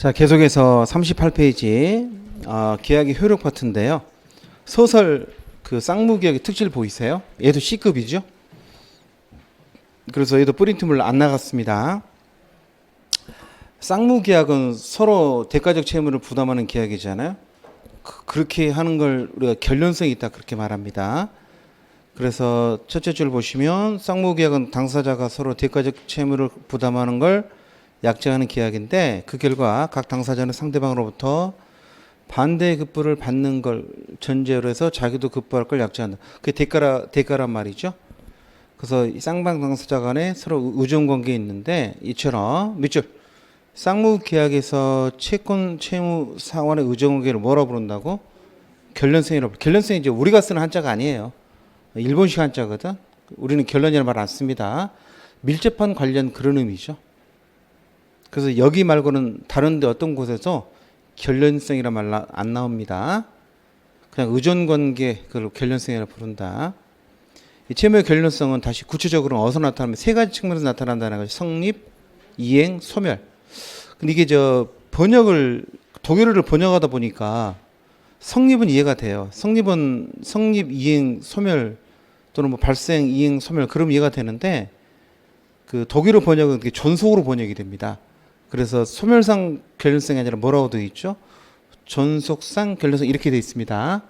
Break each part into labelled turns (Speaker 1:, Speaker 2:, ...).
Speaker 1: 자, 계속해서 38페이지 계약의 효력 파트인데요. 소설 그 쌍무계약의 특질 보이세요? 얘도 C급이죠. 그래서 얘도 프린트물 안 나갔습니다. 쌍무계약은 서로 대가적 채무를 부담하는 계약이잖아요. 그렇게 하는 걸 우리가 결련성이 있다 그렇게 말합니다. 그래서 첫째 줄 보시면 쌍무계약은 당사자가 서로 대가적 채무를 부담하는 걸 약정하는 계약인데 그 결과 각 당사자는 상대방으로부터 반대의 급부를 받는 걸 전제로 해서 자기도 급부할 걸 약정한다. 그게 대가란 말이죠. 그래서 이 쌍방 당사자 간에 서로 의존 관계에 있는데 이처럼 밑줄 쌍무계약에서 채권 채무 상환의 의존 관계를 뭐라고 부른다고? 결련성이라고. 결련성이 이제 우리가 쓰는 한자가 아니에요. 일본식 한자거든. 우리는 결론이라는 말 안 씁니다. 밀접한 관련 그런 의미죠. 그래서 여기 말고는 다른데 어떤 곳에서 결련성이란 말 안 나옵니다. 그냥 의존관계 그걸 결련성이라고 부른다. 이 채무의 결련성은 다시 구체적으로 어디서 나타나면 세 가지 측면에서 나타난다는 거죠. 성립, 이행, 소멸. 근데 이게 독일어를 번역하다 보니까 성립은 이해가 돼요. 성립은 성립, 이행, 소멸 또는 뭐 발생, 이행, 소멸 그럼 이해가 되는데 그 독일어 번역은 존속으로 번역이 됩니다. 그래서 소멸상 결련성이 아니라 뭐라고 되어 있죠? 존속상 결련성 이렇게 되어 있습니다.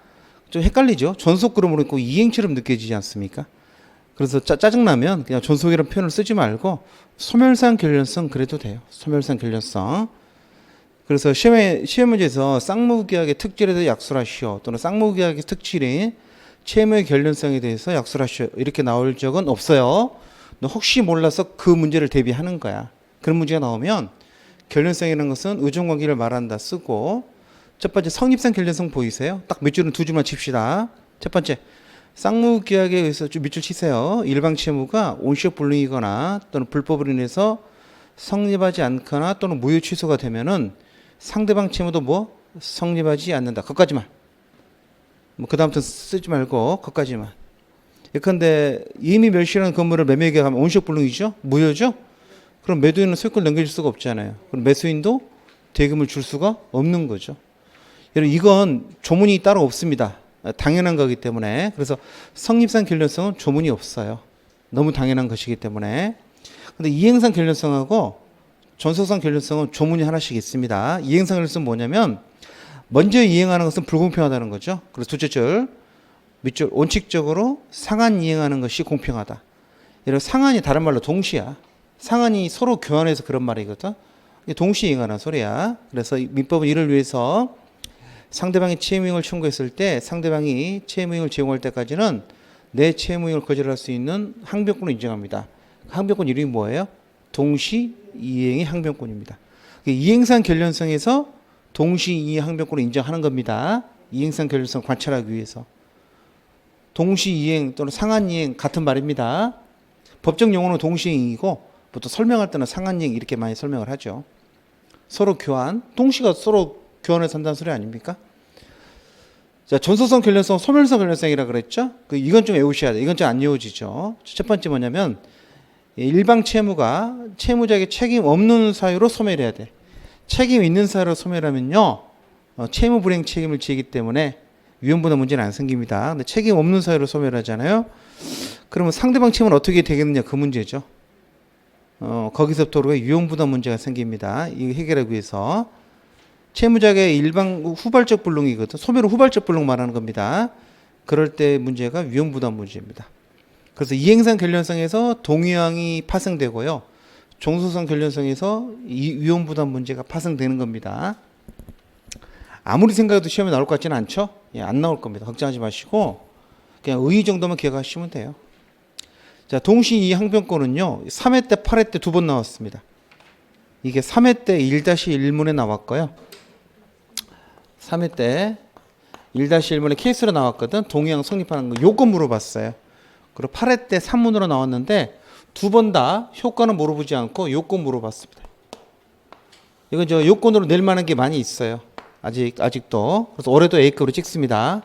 Speaker 1: 좀 헷갈리죠? 존속 그러면 있고 이행처럼 느껴지지 않습니까? 그래서 짜증나면 그냥 존속이라는 표현을 쓰지 말고 소멸상 결련성 그래도 돼요. 소멸상 결련성. 그래서 시험 문제에서 쌍무계약의 특질에 대해 약술하시오 또는 쌍무계약의 특질인 채무의 결련성에 대해서 약술하시오 이렇게 나올 적은 없어요. 너 혹시 몰라서 그 문제를 대비하는 거야. 그런 문제가 나오면 결련성이라는 것은 의존관계를 말한다 쓰고 첫 번째 성립상 결련성 보이세요? 딱 몇 줄은 두 줄만 칩시다. 첫 번째 쌍무계약에 의해서 좀 밑줄 치세요. 일방 채무가 온시효 불능이거나 또는 불법으로 인해서 성립하지 않거나 또는 무효 취소가 되면은 상대방 채무도 뭐 성립하지 않는다. 그것까지만. 뭐 그다음부터 쓰지 말고 그것까지만. 예컨대 이미 멸실한 건물을 매매 계약하면 온시효 불능이죠? 무효죠? 그럼 매도인은 소유권 넘겨줄 수가 없잖아요. 그럼 매수인도 대금을 줄 수가 없는 거죠. 여러분 이건 조문이 따로 없습니다. 당연한 거기 때문에. 그래서 성립상 결련성은 조문이 없어요. 너무 당연한 것이기 때문에. 근데 이행상 결련성하고 존속상 결련성은 조문이 하나씩 있습니다. 이행상 결련성은 뭐냐면 먼저 이행하는 것은 불공평하다는 거죠. 그래서 둘째 줄 밑줄 원칙적으로 상한 이행하는 것이 공평하다. 여러분 상한이 다른 말로 동시야. 상한이 서로 교환해서 그런 말이거든. 동시에 이행하는 소리야. 그래서 민법은 이를 위해서 상대방이 채무이행을 청구했을 때 상대방이 채무이행을 제공할 때까지는 내 채무이행을 거절할 수 있는 항변권을 인정합니다. 항변권 이름이 뭐예요? 동시 이행의 항변권입니다. 이행상 결련성에서 동시 이행 항변권을 인정하는 겁니다. 이행상 결련성 관찰하기 위해서. 동시 이행 또는 상한 이행 같은 말입니다. 법적 용어는 동시 이행이고 보통 설명할 때는 상한 이행 이렇게 많이 설명을 하죠. 서로 교환, 동시가 서로 교환해서 한다는 소리 아닙니까? 자, 존속성 결련성, 소멸성 결련성이라 그랬죠? 이건 좀 외우셔야 돼. 이건 좀 안 외워지죠. 첫 번째 뭐냐면 일방 채무가 채무자에게 책임 없는 사유로 소멸해야 돼. 책임 있는 사유로 소멸하면요, 채무 불이행 책임을 지기 때문에 위험부담 문제는 안 생깁니다. 근데 책임 없는 사유로 소멸하잖아요. 그러면 상대방 채무는 어떻게 되겠느냐 그 문제죠. 거기서부터 우리가 유용부담 문제가 생깁니다. 이 해결하기 위해서 채무자의 일방 후발적 불능이거든. 소멸은 후발적 불능 말하는 겁니다. 그럴 때 문제가 위험부담 문제입니다. 그래서 이행상 결련성에서 동의항이 파생되고요. 종속상 결련성에서 위험부담 문제가 파생되는 겁니다. 아무리 생각해도 시험에 나올 것 같지는 않죠? 예, 안 나올 겁니다. 걱정하지 마시고 그냥 의의 정도만 기억하시면 돼요. 자, 동시 이 항변권은요. 3회 때 8회 때 두 번 나왔습니다. 이게 3회 때 1-1문에 나왔고요. 3회 때 1-1문에 케이스로 나왔거든. 동의항 성립하는 거 요건 물어봤어요. 그리고 8회 때 3문으로 나왔는데 두 번 다 효과는 물어보지 않고 요건 물어봤습니다. 이건 요건으로 낼 만한 게 많이 있어요. 아직도. 그래서 올해도 A급으로 찍습니다.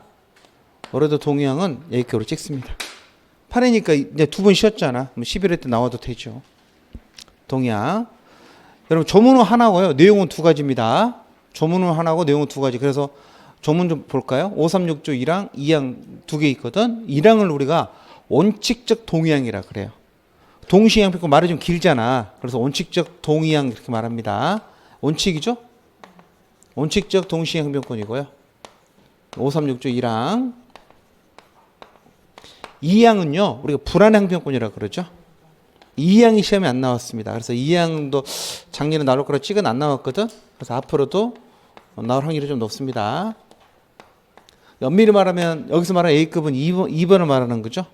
Speaker 1: 올해도 동의항은 A급으로 찍습니다. 8회니까 이제 두 번 쉬었잖아. 그럼 11회 때 나와도 되죠. 동의항. 여러분 조문은 하나고요. 내용은 두 가지입니다. 조문은 하나고 내용은 두 가지. 그래서 조문 좀 볼까요? 536조 1항, 2항 두 개 있거든. 1항을 우리가 원칙적 동의항이라 그래요. 동시항 펴고 말이 좀 길잖아. 그래서 원칙적 동의항 이렇게 말합니다. 원칙이죠? 원칙적 동시행 항변권이고요. 536조 1항. 2항은요. 우리가 불안해 항변권이라고 그러죠. 2항이 시험에 안 나왔습니다. 그래서 2항도 작년에 나올 거라 찍은 안 나왔거든. 그래서 앞으로도 나올 확률이 좀 높습니다. 엄밀히 말하면 여기서 말하는 A급은 2번을 말하는 거죠.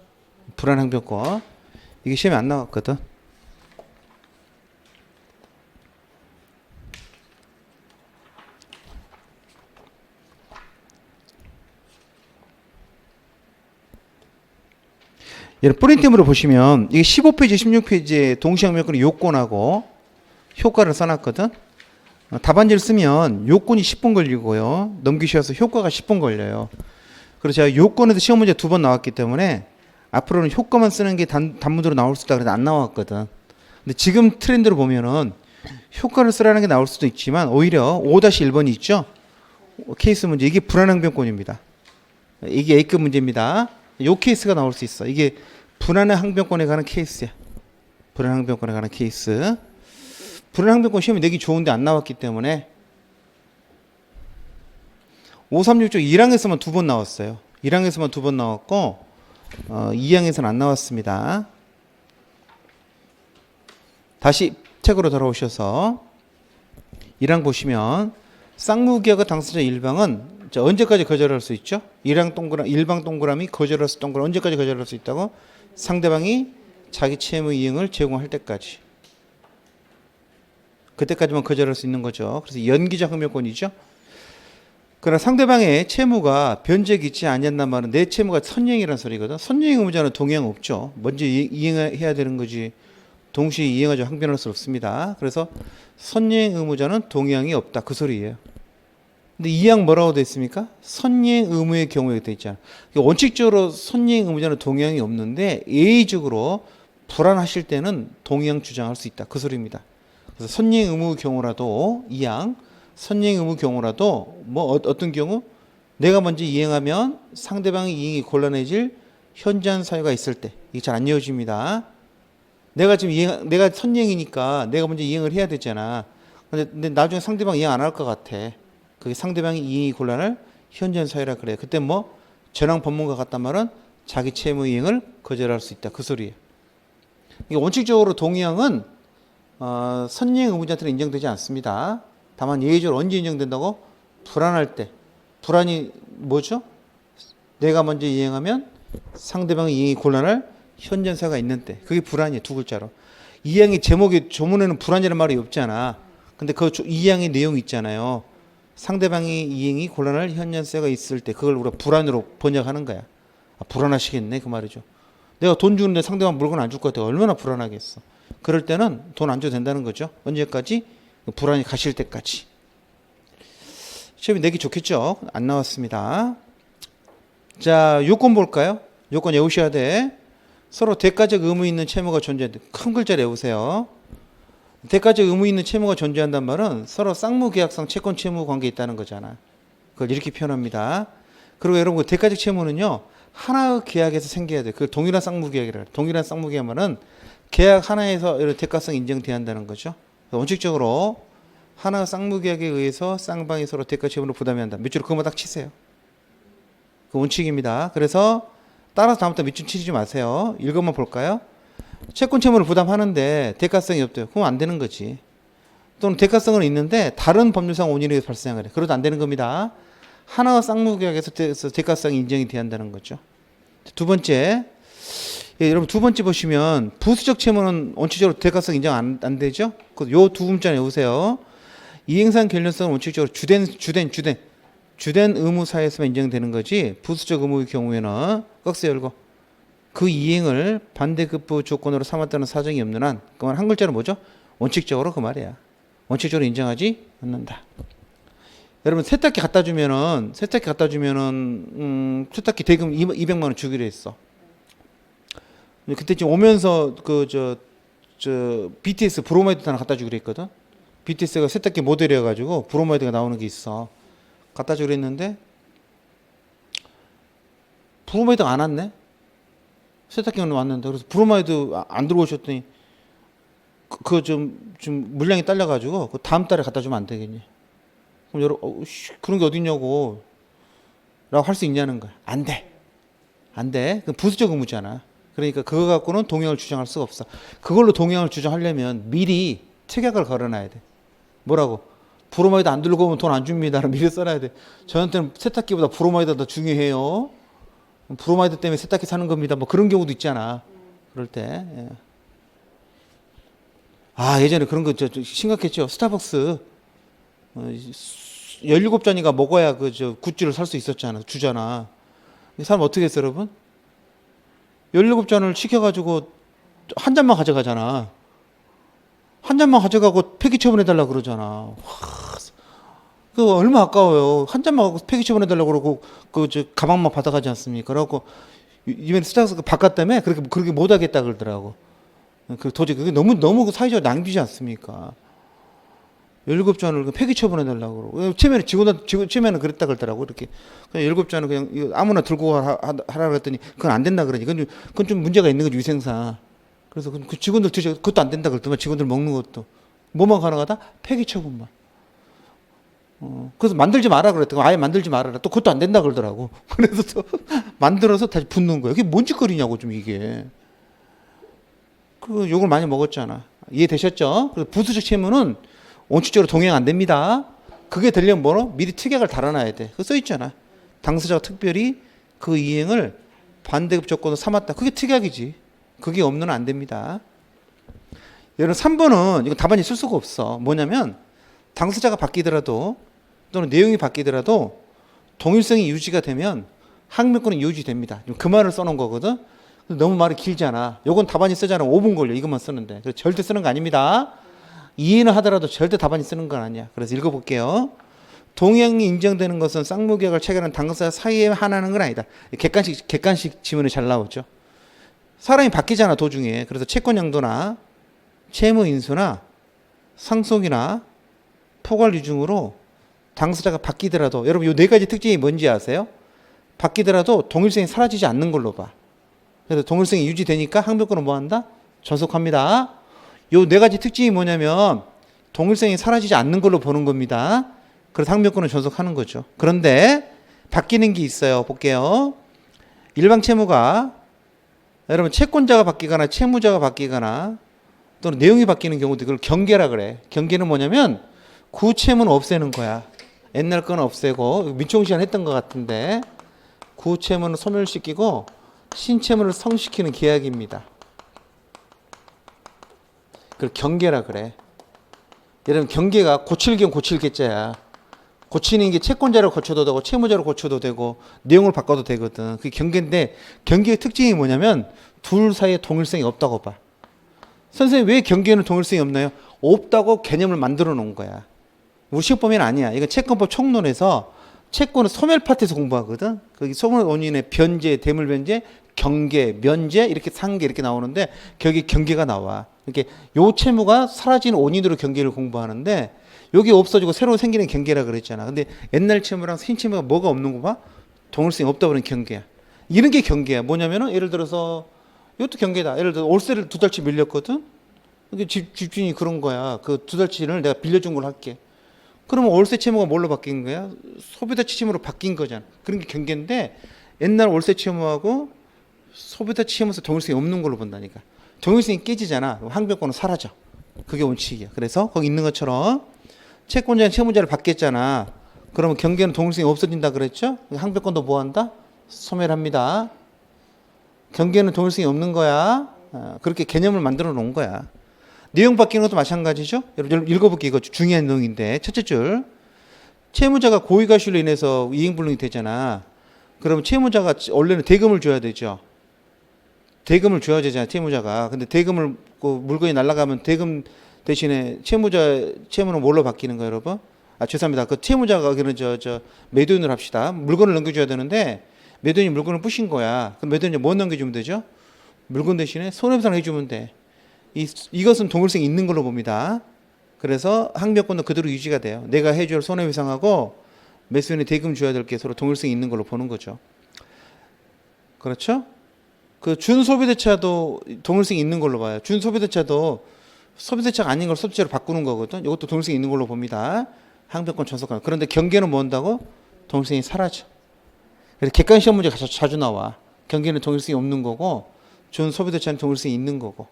Speaker 1: 불안해 항변권. 이게 시험에 안 나왔거든. 프린트으로 보시면 이게 15페이지, 16페이지에 동시항변권의 요건하고 효과를 써놨거든. 답안지를 쓰면 요건이 10분 걸리고요. 넘기셔서 효과가 10분 걸려요. 그래서 제가 요건에도 시험 문제 2번 나왔기 때문에 앞으로는 효과만 쓰는 게 단문으로 나올 수 있다 그래서 안 나왔거든. 근데 지금 트렌드로 보면은 효과를 쓰라는 게 나올 수도 있지만 오히려 5-1번이 있죠. 케이스 문제. 이게 불안항변권입니다. 이게 A급 문제입니다. 요 케이스가 나올 수 있어. 이게 불안해 항변권에 관한 케이스야. 불안해 항변권에 관한 케이스. 불안해 항변권 시험이 내기 좋은데 안 나왔기 때문에 536조 1항에서만 2번 나왔어요. 1항에서만 2번 나왔고 2항에서는 안 나왔습니다. 다시 책으로 돌아오셔서 1항 보시면 쌍무기하고 당사자 일방은 언제까지 거절할 수 있죠? 1항 동그라미, 일방 동그라미 거절할 수 동그라미 언제까지 거절할 수 있다고? 상대방이 자기 채무 이행을 제공할 때까지. 그때까지만 거절할 수 있는 거죠. 그래서 연기적 항변권이죠. 그러나 상대방의 채무가 변제기 있지 않냐는 말은 내 채무가 선이행이라는 소리거든. 선이행 의무자는 동의항 없죠. 먼저 이행해야 되는 거지. 동시에 이행하지 항변할 수 없습니다. 그래서 선이행 의무자는 동의항이 없다. 그 소리예요. 근데 이 항 뭐라고 되어 있습니까? 선이행 의무의 경우에 되어 있잖아. 원칙적으로 선이행 의무자는 동의항이 없는데 예의적으로 불안하실 때는 동의항 주장할 수 있다. 그 소리입니다. 그래서 선이행 의무 경우라도 이 항, 선이행 의무 경우라도 뭐 어떤 경우? 내가 먼저 이행하면 상대방의 이행이 곤란해질 현저한 사유가 있을 때 이게 잘 안 이어집니다. 내가 지금 내가 선이행이니까 내가 먼저 이행을 해야 되잖아. 근데 나중에 상대방 이행 안 할 것 같아. 그게 상대방이 이행이 곤란할 현저한 사유라 그래요. 그때 뭐 전항 법문과 같단 말은 자기 채무 이행을 거절할 수 있다. 그 소리예요. 이게 원칙적으로 동의항은 선이행 의무자한테는 인정되지 않습니다. 다만 예의적으로 언제 인정된다고? 불안할 때. 불안이 뭐죠? 내가 먼저 이행하면 상대방의 이행이 곤란할 현저한 사유가 있는 때. 그게 불안이에요. 두 글자로. 이 항의 제목이 조문에는 불안이라는 말이 없잖아. 근데 이 항의 내용이 있잖아요. 상대방의 이행이 곤란할 현저세가 있을 때 그걸 우리가 불안으로 번역하는 거야. 불안하시겠네 그 말이죠. 내가 돈 주는데 상대방 물건 안 줄 것 같아. 얼마나 불안하겠어. 그럴 때는 돈 안 줘도 된다는 거죠. 언제까지? 불안이 가실 때까지. 시험이 내기 좋겠죠. 안 나왔습니다. 자, 요건 볼까요? 요건 외우셔야 돼. 서로 대가적 의무 있는 채무가 존재한다. 큰 글자 외우세요. 대가적 의무 있는 채무가 존재한단 말은 서로 쌍무계약상 채권 채무 관계에 있다는 거잖아. 그걸 이렇게 표현합니다. 그리고 여러분 그 대가적 채무는요 하나의 계약에서 생겨야 돼. 그걸 동일한 쌍무계약이라 해요. 동일한 쌍무계약은 계약 하나에서 이런 대가성이 인정돼야 한다는 거죠. 원칙적으로 하나의 쌍무계약에 의해서 쌍방이 서로 대가 채무를 부담해야 한다. 밑줄을 그것만 딱 치세요. 그 원칙입니다. 그래서 따라서 다음부터 밑줄 치지 마세요. 이것만 볼까요? 채권 채무를 부담하는데 대가성이 없대요. 그럼 안 되는 거지. 또는 대가성은 있는데 다른 법률상 원인에 의해서 발생을 해. 그래도 안 되는 겁니다. 하나의 쌍무계약에서 대가성이 인정이 돼야 한다는 거죠. 두 번째, 여러분 두 번째 보시면 부수적 채무는 원칙적으로 대가성 인정 안 되죠. 요 두 문자 외우세요. 이행상 결련성은 원칙적으로 주된 의무 사유에서만 인정되는 거지 부수적 의무의 경우에는 꺽쇠 열고 그 이행을 반대급부 조건으로 삼았다는 사정이 없는 한 그건 한 글자로 뭐죠? 원칙적으로 그 말이야. 원칙적으로 인정하지 않는다. 여러분 세탁기 갖다 주면은 세탁기 대금 200만 원 주기로 했어. 그때 지금 오면서 BTS 브로마이드 하나 갖다 주기로 했거든. BTS가 세탁기 모델이어가지고 브로마이드가 나오는 게 있어. 갖다 주려 했는데 브로마이드가 안 왔네. 세탁기는 왔는데 그래서 브로마이드 안 들어오셨더니 그거 좀 물량이 딸려가지고 그 다음 달에 갖다 주면 안 되겠니? 그럼 그런 게 어딨냐고 라고 할 수 있냐는 거야. 안 돼. 안 돼. 그 부수적 의무잖아. 그러니까 그거 갖고는 동행을 주장할 수가 없어. 그걸로 동행을 주장하려면 미리 특약을 걸어놔야 돼. 뭐라고? 브로마이드 안 들고 오면 돈 안 줍니다를 미리 써놔야 돼. 저한테는 세탁기보다 브로마이드가 더 중요해요. 브로마이드 때문에 세탁기 사는 겁니다. 뭐 그런 경우도 있잖아. 그럴 때. 예. 예전에 그런 거 심각했죠. 스타벅스 17잔인가 먹어야 굿즈를 살 수 있었잖아. 주잖아. 이 사람 어떻게 했어, 여러분? 17잔을 시켜가지고 한 잔만 가져가잖아. 한 잔만 가져가고 폐기 처분해달라 그러잖아. 와, 그거 얼마 아까워요. 한 잔만 하고 폐기 처분해달라고 그러고 가방만 받아가지 않습니까? 그래갖고 이번에 스타벅스 바꿨다며 그렇게 못하겠다 그러더라고. 도저히 그게 너무 사회적 낭비지 않습니까? 17잔을 폐기 처분해달라고 그러고. 처음에는 그랬다 그러더라고. 이렇게. 그냥 7잔을 그냥 아무나 들고 하라 그랬더니 그건 안 된다 그러니. 그건 좀 문제가 있는 거지, 위생상. 그래서 그 직원들 그것도 안 된다 그랬더만, 직원들 먹는 것도. 뭐만 가능하다? 폐기 처분만. 그래서 만들지 마라 그랬더니 아예 만들지 말아라. 또 그것도 안 된다 그러더라고. 그래서 또 만들어서 다시 붓는 거야. 이게 뭔 짓거리냐고, 좀 이게. 그 욕을 많이 먹었잖아. 이해되셨죠? 그래서 부수적 채무는 원칙적으로 동행 안 됩니다. 그게 되려면 뭐로? 미리 특약을 달아놔야 돼. 그거 써있잖아. 당사자가 특별히 그 이행을 반대급 조건으로 삼았다. 그게 특약이지. 그게 없는 안 됩니다. 여러분 3번은 이거 답안이 쓸 수가 없어. 뭐냐면 당사자가 바뀌더라도 또는 내용이 바뀌더라도 동일성이 유지가 되면 항명권은 유지됩니다. 그 말을 써놓은 거거든. 너무 말이 길잖아. 요건 답안이 쓰잖아. 5분 걸려. 이것만 쓰는데. 그래서 절대 쓰는 거 아닙니다. 이해는 하더라도 절대 답안이 쓰는 건 아니야. 그래서 읽어볼게요. 동행이 인정되는 것은 쌍무계약을 체결한 당사자 사이에 한하는 건 아니다. 객관식 지문이 잘 나오죠. 사람이 바뀌잖아, 도중에. 그래서 채권 양도나 채무 인수나 상속이나 포괄 유증으로 당사자가 바뀌더라도, 여러분 이 네 가지 특징이 뭔지 아세요? 바뀌더라도 동일성이 사라지지 않는 걸로 봐. 그래서 동일성이 유지되니까 항변권은 뭐 한다? 전속합니다. 요 네 가지 특징이 뭐냐면 동일성이 사라지지 않는 걸로 보는 겁니다. 그래서 항변권은 전속하는 거죠. 그런데 바뀌는 게 있어요. 볼게요. 일방 채무가 여러분 채권자가 바뀌거나 채무자가 바뀌거나 또는 내용이 바뀌는 경우도 이걸 경계라 그래. 경계는 뭐냐면 구채무는 없애는 거야. 옛날 건 없애고 민총 시간 했던 것 같은데 구채무는 소멸시키고 신채무를 성시키는 계약입니다. 그걸 경계라 그래. 여러분 경계가 고칠경 고칠계자야. 고치는 게 채권자를 고쳐도 되고 채무자를 고쳐도 되고 내용을 바꿔도 되거든. 그게 경계인데 경계의 특징이 뭐냐면 둘 사이에 동일성이 없다고 봐. 선생님 왜 경계에는 동일성이 없나요? 없다고 개념을 만들어 놓은 거야. 우리 시험 보면 아니야. 이건 채권법 총론에서 채권은 소멸 파트에서 공부하거든. 거기 소멸 원인의 변제, 대물 변제, 경계, 면제 이렇게 상계 이렇게 나오는데 거기 경계가 나와. 이렇게 요 채무가 사라지는 원인으로 경계를 공부하는데 여기 없어지고 새로 생기는 경계라 그랬잖아. 근데 옛날 채무랑 신채무가 뭐가 없는 거 봐? 동일성이 없다 그러는 경계야. 이런 게 경계야. 뭐냐면은 예를 들어서 이것도 경계다. 예를 들어 월세를 2달치 밀렸거든. 근데 집주인이 그런 거야. 그 2달치를 내가 빌려준 걸 할게. 그러면 월세 채무가 뭘로 바뀐 거야? 소비자 채무로 바뀐 거잖아. 그런 게 경계인데 옛날 월세 채무하고 소비자 채무에서 동일성이 없는 걸로 본다니까. 동일성이 깨지잖아. 항변권은 사라져. 그게 원칙이야. 그래서 거기 있는 것처럼 채권자는 채무자를 받겠잖아. 그러면 경계는 동일성이 없어진다 그랬죠? 항변권도 뭐 한다? 소멸합니다. 경계는 동일성이 없는 거야. 그렇게 개념을 만들어 놓은 거야. 내용 바뀌는 것도 마찬가지죠. 여러분 읽어볼게요. 이거 중요한 내용인데 첫째 줄 채무자가 고의가실로 인해서 이행불능이 되잖아. 그러면 채무자가 원래는 대금을 줘야 되죠. 대금을 줘야 되잖아, 채무자가. 근데 대금을 물건이 날아가면 대금 대신에 채무는 뭘로 바뀌는 거예요, 여러분? 죄송합니다. 그 채무자가 그는 매도인을 합시다. 물건을 넘겨줘야 되는데 매도인이 물건을 부신 거야. 그럼 매도인이 뭐 넘겨주면 되죠? 물건 대신에 손해배상을 해주면 돼. 이것은 동일성이 있는 걸로 봅니다. 그래서 항변권은 그대로 유지가 돼요. 내가 해줄 손해배상하고 매수인이 대금 줘야 될 게 서로 동일성이 있는 걸로 보는 거죠. 그렇죠? 그 준소비대차도 동일성이 있는 걸로 봐요. 준소비대차도 소비대차가 아닌 걸 소비대차로 바꾸는 거거든. 이것도 동일성이 있는 걸로 봅니다. 항변권 전속권. 그런데 경계는 뭐 한다고? 동일성이 사라져. 그래서 객관 시험 문제 자주 나와. 경계는 동일성이 없는 거고 준소비대차는 동일성이 있는 거고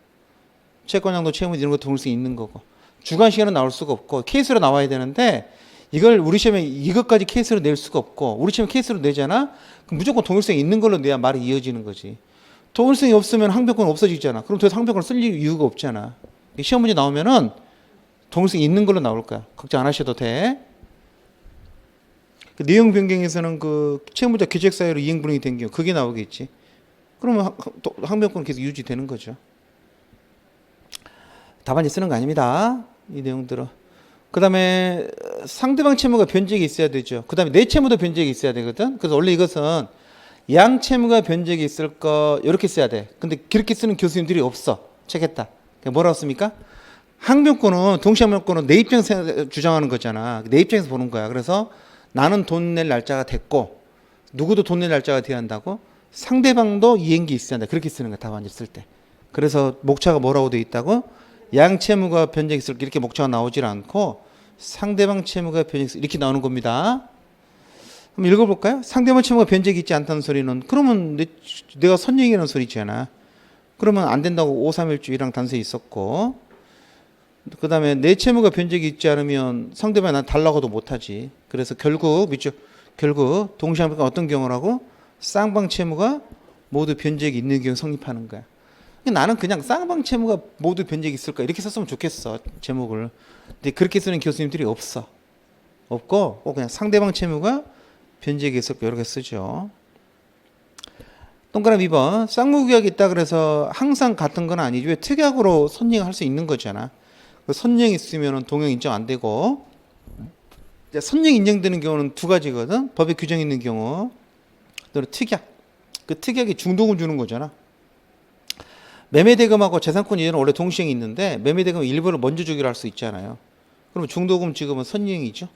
Speaker 1: 채권양도 채무 이런 거 동일성이 있는 거고 주관 시간은 나올 수가 없고 케이스로 나와야 되는데 이걸 우리 시험에 이것까지 케이스로 낼 수가 없고 우리 시험에 케이스로 내잖아. 그럼 무조건 동일성이 있는 걸로 내야 말이 이어지는 거지. 동일성이 없으면 항변권 없어지잖아. 그럼 더 항변권을 쓸 이유가 없잖아. 시험 문제 나오면은 동일성이 있는 걸로 나올 거야. 걱정 안 하셔도 돼. 그 내용 변경에서는 그 채무자 계책 사유로 이행 불능이 된 경우 그게 나오겠지. 그러면 항변권은 계속 유지되는 거죠. 답안지 쓰는 거 아닙니다. 이 내용들은. 그 다음에 상대방 채무가 변적이 있어야 되죠. 그 다음에 내 채무도 변적이 있어야 되거든. 그래서 원래 이것은 양 채무가 변적이 있을 거 이렇게 써야 돼. 근데 그렇게 쓰는 교수님들이 없어. 책했다. 뭐라고 씁니까? 항변권은 동시 항변권은 내 입장에서 주장하는 거잖아. 내 입장에서 보는 거야. 그래서 나는 돈 낼 날짜가 됐고 누구도 돈 낼 날짜가 돼야 한다고 상대방도 이행기 있어야 한다. 그렇게 쓰는 거야. 답안지 쓸 때. 그래서 목차가 뭐라고 돼 있다고? 양 채무가 변적이 있을 때 이렇게 목차가 나오질 않고 상대방 채무가 변적이 있을 때 이렇게 나오는 겁니다. 한번 읽어볼까요? 상대방 채무가 변적이 있지 않다는 소리는 그러면 내가 선행이라는 소리잖아. 그러면 안 된다고 531주의랑 단서에 있었고 그 다음에 내 채무가 변적이 있지 않으면 상대방이 난 달라고도 못하지. 그래서 결국 동시항변권 어떤 경우라고? 쌍방 채무가 모두 변적이 있는 경우 성립하는 거야. 나는 그냥 쌍방 채무가 모두 변적이 있을까 이렇게 썼으면 좋겠어 제목을. 근데 그렇게 쓰는 교수님들이 없고 그냥 상대방 채무가 변적이 있을까 이렇게 쓰죠. 동그라미 2번 쌍무계약이 있다 그래서 항상 같은 건 아니지. 왜 특약으로 선행할 수 있는 거잖아. 선행 있으면 동행 인정 안 되고 선행 인정되는 경우는 두 가지거든. 법에 규정 있는 경우 또는 특약. 그 특약이 중도금 주는 거잖아. 매매대금하고 재산권 이전은 원래 동시행이 있는데 매매대금은 일부를 먼저 주기로 할 수 있잖아요. 그러면 중도금 지급은 선행이죠.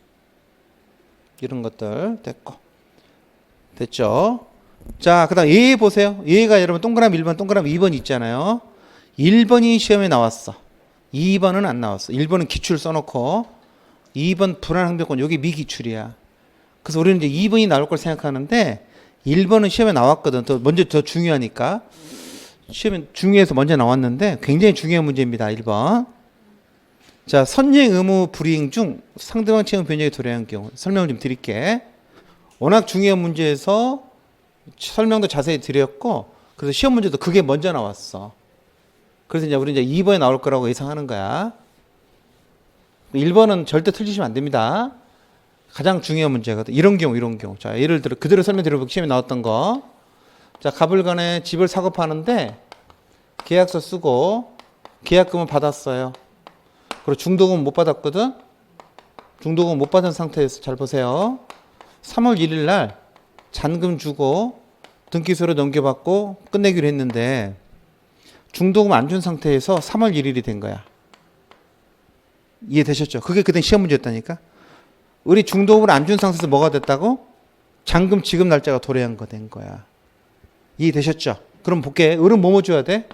Speaker 1: 이런 것들 됐죠. 자, 그 다음 예에 보세요. 예가 여러분 동그라미 1번 동그라미 2번 있잖아요. 1번이 시험에 나왔어. 2번은 안 나왔어. 1번은 기출 써놓고 2번 불안항변권 여기 미기출이야. 그래서 우리는 이제 2번이 나올 걸 생각하는데 1번은 시험에 나왔거든. 더 중요하니까. 시험에 중요해서 먼저 나왔는데 굉장히 중요한 문제입니다. 1번. 자, 선행 의무 불이행 중 상대방 채무 변경에 도래한 경우 설명을 좀 드릴게. 워낙 중요한 문제에서 설명도 자세히 드렸고 그래서 시험 문제도 그게 먼저 나왔어. 그래서 이제 우리 이제 2번에 나올 거라고 예상하는 거야. 1번은 절대 틀리시면 안 됩니다. 가장 중요한 문제거든. 이런 경우. 자, 예를 들어 그대로 설명드려볼게요. 시험에 나왔던 거. 자, 갑을간에 집을 사고 파는데 계약서 쓰고 계약금은 받았어요. 그리고 중도금 못 받았거든. 중도금 못 받은 상태에서 잘 보세요. 3월 1일 날 잔금 주고 등기소로 넘겨받고 끝내기로 했는데 중도금 안 준 상태에서 3월 1일이 된 거야. 이해되셨죠? 그게 그때 시험 문제였다니까. 우리 중도금을 안 준 상태에서 뭐가 됐다고? 잔금 지급 날짜가 도래한 거 된 거야. 이해되셨죠? 그럼 볼게. 을은 뭐 줘야 돼?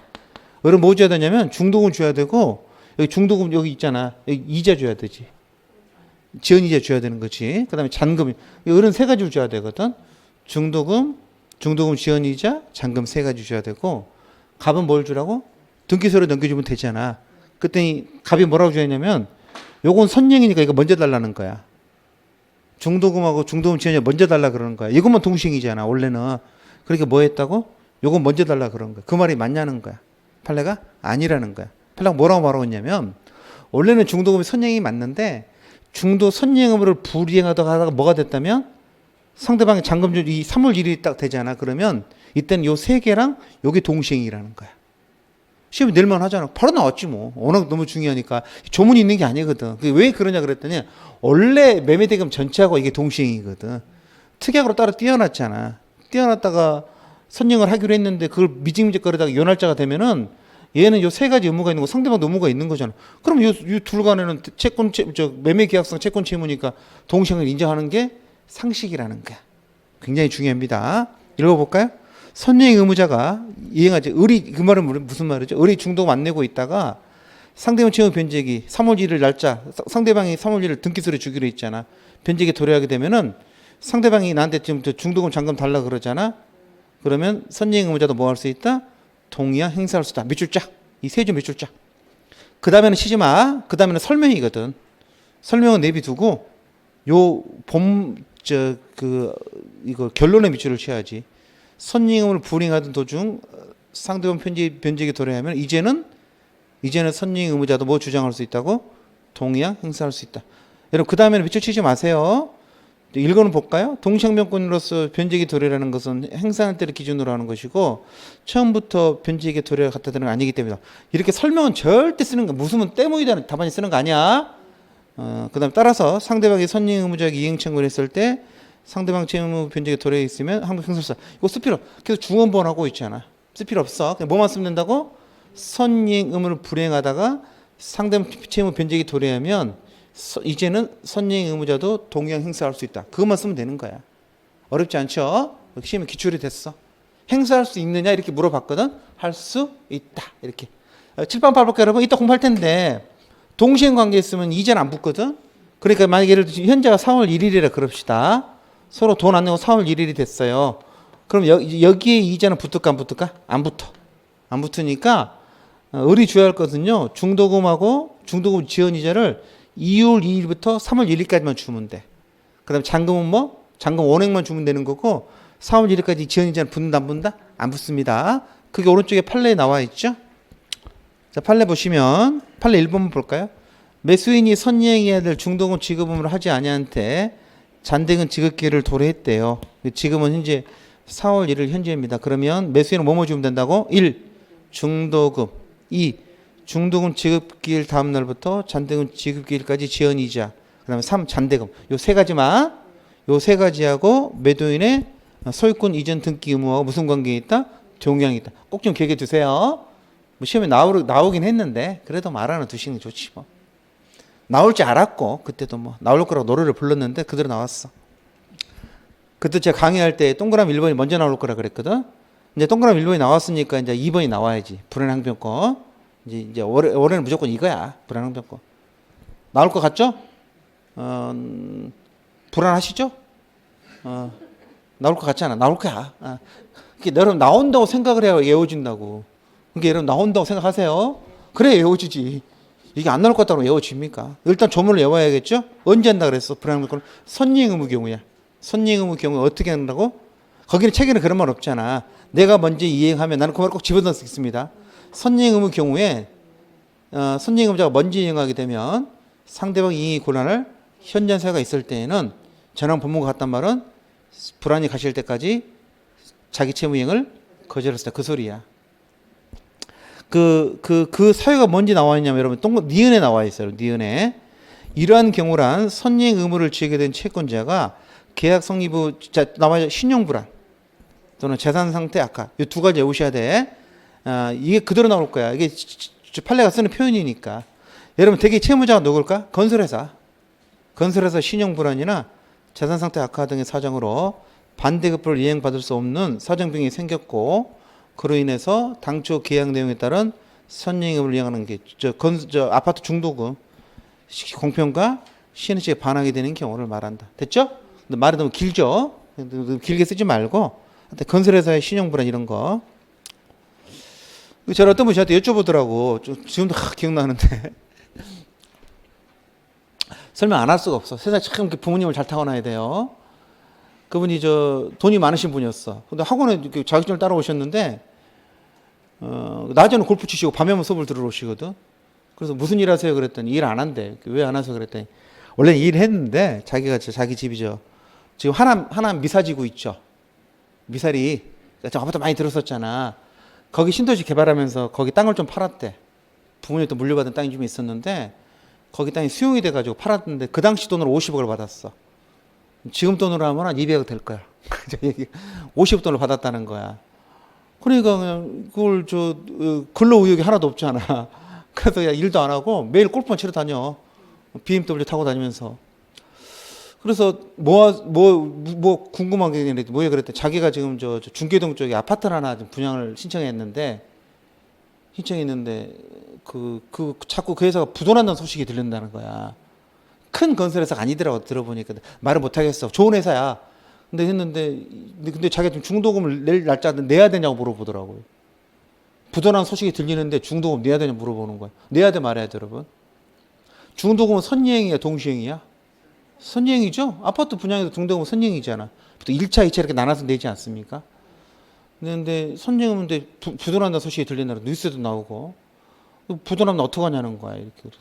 Speaker 1: 을은 뭐 줘야 되냐면 중도금 줘야 되고 여기 중도금 여기 있잖아. 여기 이자 줘야 되지. 지연이자 줘야 되는 거지. 그 다음에 잔금. 을은 세 가지를 줘야 되거든. 중도금 지연이자, 잔금 세 가지 줘야 되고 갑은 뭘 주라고? 등기소로 넘겨주면 되잖아. 그랬더니 갑이 뭐라고 줘야냐면 요건 선행이니까 이거 먼저 달라는 거야. 중도금하고 중도금 지연이 먼저 달라 그러는 거야. 이것만 동시행이잖아 원래는. 그러니까 뭐 했다고? 요건 먼저 달라 그런 거야. 그 말이 맞냐는 거야. 판례가 아니라는 거야. 판례가 뭐라고 말하고 있냐면 원래는 중도금이 선행이 맞는데 중도 선행의무를 불이행하다가 뭐가 됐다면 상대방의 잔금줄 이 3월 1일이 딱 되잖아. 그러면 이때는 요 세 개랑 요게 동시행이라는 거야. 시험이 낼만 하잖아. 바로 나왔지 뭐. 워낙 너무 중요하니까. 조문이 있는 게 아니거든. 왜 그러냐 그랬더니 원래 매매대금 전체하고 이게 동시행이거든. 특약으로 따로 띄어놨잖아. 띄어놨다가 선행을 하기로 했는데 그걸 미직거리다가 요 날짜가 되면은 얘는 요 세 가지 의무가 있는 거, 상대방도 의무가 있는 거잖아. 그럼 요둘 간에는 매매 계약상 채권 채무니까 동시행을 인정하는 게 상식이라는 거야. 굉장히 중요합니다. 읽어볼까요? 선이행 의무자가 이행하지. 그 말은 무슨 말이죠? 을이 중도금 안 내고 있다가 상대방 채무 변제기 3월 1일 날짜, 상대방이 3월 1일 등기소리 주기로 했잖아. 변제기 도래하게 되면은 상대방이 나한테 지금 중도금 잔금 달라 그러잖아. 그러면 선이행 의무자도 뭐 할 수 있다? 동의하 행사할 수 있다. 몇 줄자? 이 세 줄 몇 줄자? 그 다음에는 쉬지 마. 그 다음에는 설명이거든. 설명은 내비두고 이거 결론의 밑줄을 쳐야지. 선이행을 불이행하던 도중 상대방 변제기 도래하면 이제는 선이행 의무자도 뭐 주장할 수 있다고? 동의하 행사할 수 있다. 여러분 그 다음에는 밑줄 치지 마세요. 읽어는 볼까요? 동시행변권으로서 변제기 도래라는 것은 행사할 때를 기준으로 하는 것이고 처음부터 변제기 도래가 갖다 대는 건 아니기 때문이다. 이렇게 설명은 절대 쓰는 거 무슨 때문이다 답안이 쓰는 거 아니야. 그다음 따라서 상대방이 선이행 의무자에게 이행 청구를 했을 때 상대방 채무 변제기 도래에 있으면 한국 행사사 이거 쓸 필요 계속 중원본 하고 있잖아. 쓸 필요 없어. 그냥 뭐만 쓰면 된다고? 선이행 의무를 불이행하다가 상대방 채무 변제기 도래하면 이제는 선이행 의무자도 동의행 행사할 수 있다. 그것만 쓰면 되는 거야. 어렵지 않죠? 시험에 기출이 됐어. 행사할 수 있느냐 이렇게 물어봤거든. 할 수 있다 이렇게. 7번 8번 여러분 이따 공부할 텐데 동시행 관계 있으면 이제는 안 붙거든. 그러니까 만약에 예를 들어 현재가 4월 1일이라 그럽시다. 서로 돈 안 내고 4월 1일이 됐어요. 그럼 여기에 이자는 붙을까 안 붙을까? 안 붙어. 안 붙으니까 을이 주의할 것은요. 중도금 지연 이자를 2월 2일부터 3월 1일까지만 주면 돼. 그 다음에 잔금은 뭐? 잔금 원액만 주면 되는 거고 4월 1일까지 지연 이자는 붙는다 안 붙는다? 안 붙습니다. 그게 오른쪽에 판례에 나와 있죠. 자, 판례 보시면 판례 1번만 볼까요? 매수인이 선이행해야 될 중도금 지급금을 하지 아니한테 잔대금 지급기를 도래했대요. 지금은 현재 4월 1일 현재입니다. 그러면 매수인은 뭐뭐 주면 된다고? 1. 중도금 2. 중도금 지급기일 다음 날부터 잔대금 지급기일까지 지연이자 그 다음에 3. 잔대금 요 세 가지만 요 세 가지하고 매도인의 소유권 이전 등기 의무하고 무슨 관계에 있다? 동의항이 있다. 꼭 좀 기억해 두세요. 뭐 시험에 나오긴 했는데 그래도 말 하나 두시는 게 좋지 뭐. 나올 줄 알았고 그때도 뭐 나올 거라고 노래를 불렀는데 그대로 나왔어. 그때 제가 강의할 때 동그라미 1번이 먼저 나올 거라 그랬거든. 이제 동그라미 1번이 나왔으니까 이제 2번이 나와야지. 불안항변권. 이제 올해는 무조건 이거야. 불안항변권. 나올 것 같죠? 불안하시죠? 나올 것 같지 않아? 나올 거야. 여러분 나온다고 생각을 해야 외워진다고. 그러니까 여러분 나온다고 생각하세요. 그래 외워지지. 이게 안 나올 것 같다고 외워집니까? 일단 조문을 외워야겠죠? 언제 한다 그랬어? 불안항변권. 선이행 의무 경우야. 선이행 의무 경우 어떻게 한다고? 거기는 책에는 그런 말 없잖아. 내가 먼저 이행하면 나는 그 말을 꼭 집어넣을 수 있습니다. 선이행 의무 경우에 선이행 의무자가 먼저 이행하게 되면 상대방 이행이 곤란할 현전세가 있을 때에는 전항 법무가 같단 말은 불안이 가실 때까지 자기 채무 이행을 거절했다. 그 소리야. 그 사유가 뭔지 나와 있냐면 여러분 니은에 나와 있어요. 니은에. 이러한 경우란 선이행 의무를 지게 된 채권자가 계약 성립 후 나와 있죠. 신용불안 또는 재산 상태 악화 이 두 가지 외우셔야 돼. 이게 그대로 나올 거야. 이게 판례가 쓰는 표현이니까. 여러분 대개 채무자가 누굴까? 건설회사 신용불안이나 재산 상태 악화 등의 사정으로 반대급부를 이행받을 수 없는 사정병이 생겼고 그로 인해서 당초 계약 내용에 따른 선이행 의무를 이행하는 게 아파트 중도금 공평과 시행시에 반하게 되는 경우를 말한다. 됐죠? 근데 말이 너무 길죠? 길게 쓰지 말고 건설회사의 신용불안 이런 거. 제가 어떤 분이 저한테 여쭤보더라고. 지금도 기억나는데 설명 안 할 수가 없어. 세상에 참 부모님을 잘 타고나야 돼요. 그분이 돈이 많으신 분이었어. 근데 학원에 자격증을 따라오셨는데 낮에는 골프 치시고 밤에만 수업을 들으러 오시거든. 그래서 무슨 일 하세요? 그랬더니 일 안 한대. 왜 안 하세요? 그랬더니 원래 일 했는데 자기 집이죠. 지금 하남 미사지구 있죠. 미사리 저 아파트 많이 들었었잖아. 거기 신도시 개발하면서 거기 땅을 좀 팔았대. 부모님 또 물려받은 땅이 좀 있었는데 거기 땅이 수용이 돼가지고 팔았는데 그 당시 돈으로 50억을 받았어. 지금 돈으로 하면 한 200억 될 거야. 50억 돈을 받았다는 거야. 그러니까 그냥 그걸 근로 의욕이 하나도 없잖아. 그래서 야, 일도 안 하고 매일 골프만 치러 다녀. BMW 타고 다니면서. 그래서 뭐 궁금한 게 있는데 뭐야 그랬대. 자기가 지금 저 중계동 쪽에 아파트를 하나 좀 분양을 신청했는데 자꾸 그 회사가 부도난다는 소식이 들린다는 거야. 큰 건설회사가 아니더라고 들어보니까. 말을 못 하겠어. 좋은 회사야. 근데 자기가 좀 중도금을 낼 날짜는 내야 되냐고 물어보더라고요. 부도난 소식이 들리는데 중도금 내야 되냐고 물어보는 거야. 내야 돼 말아야 돼 여러분. 중도금은 선이행이야 동시행이야? 선이행이죠. 아파트 분양에도 중도금은 선이행이잖아. 보통 1차, 2차 이렇게 나눠서 내지 않습니까? 근데 선이행은 부도난다는 소식이 들린다고 뉴스에도 나오고 부도나면 어떡하냐는 거야 이렇게. 그래서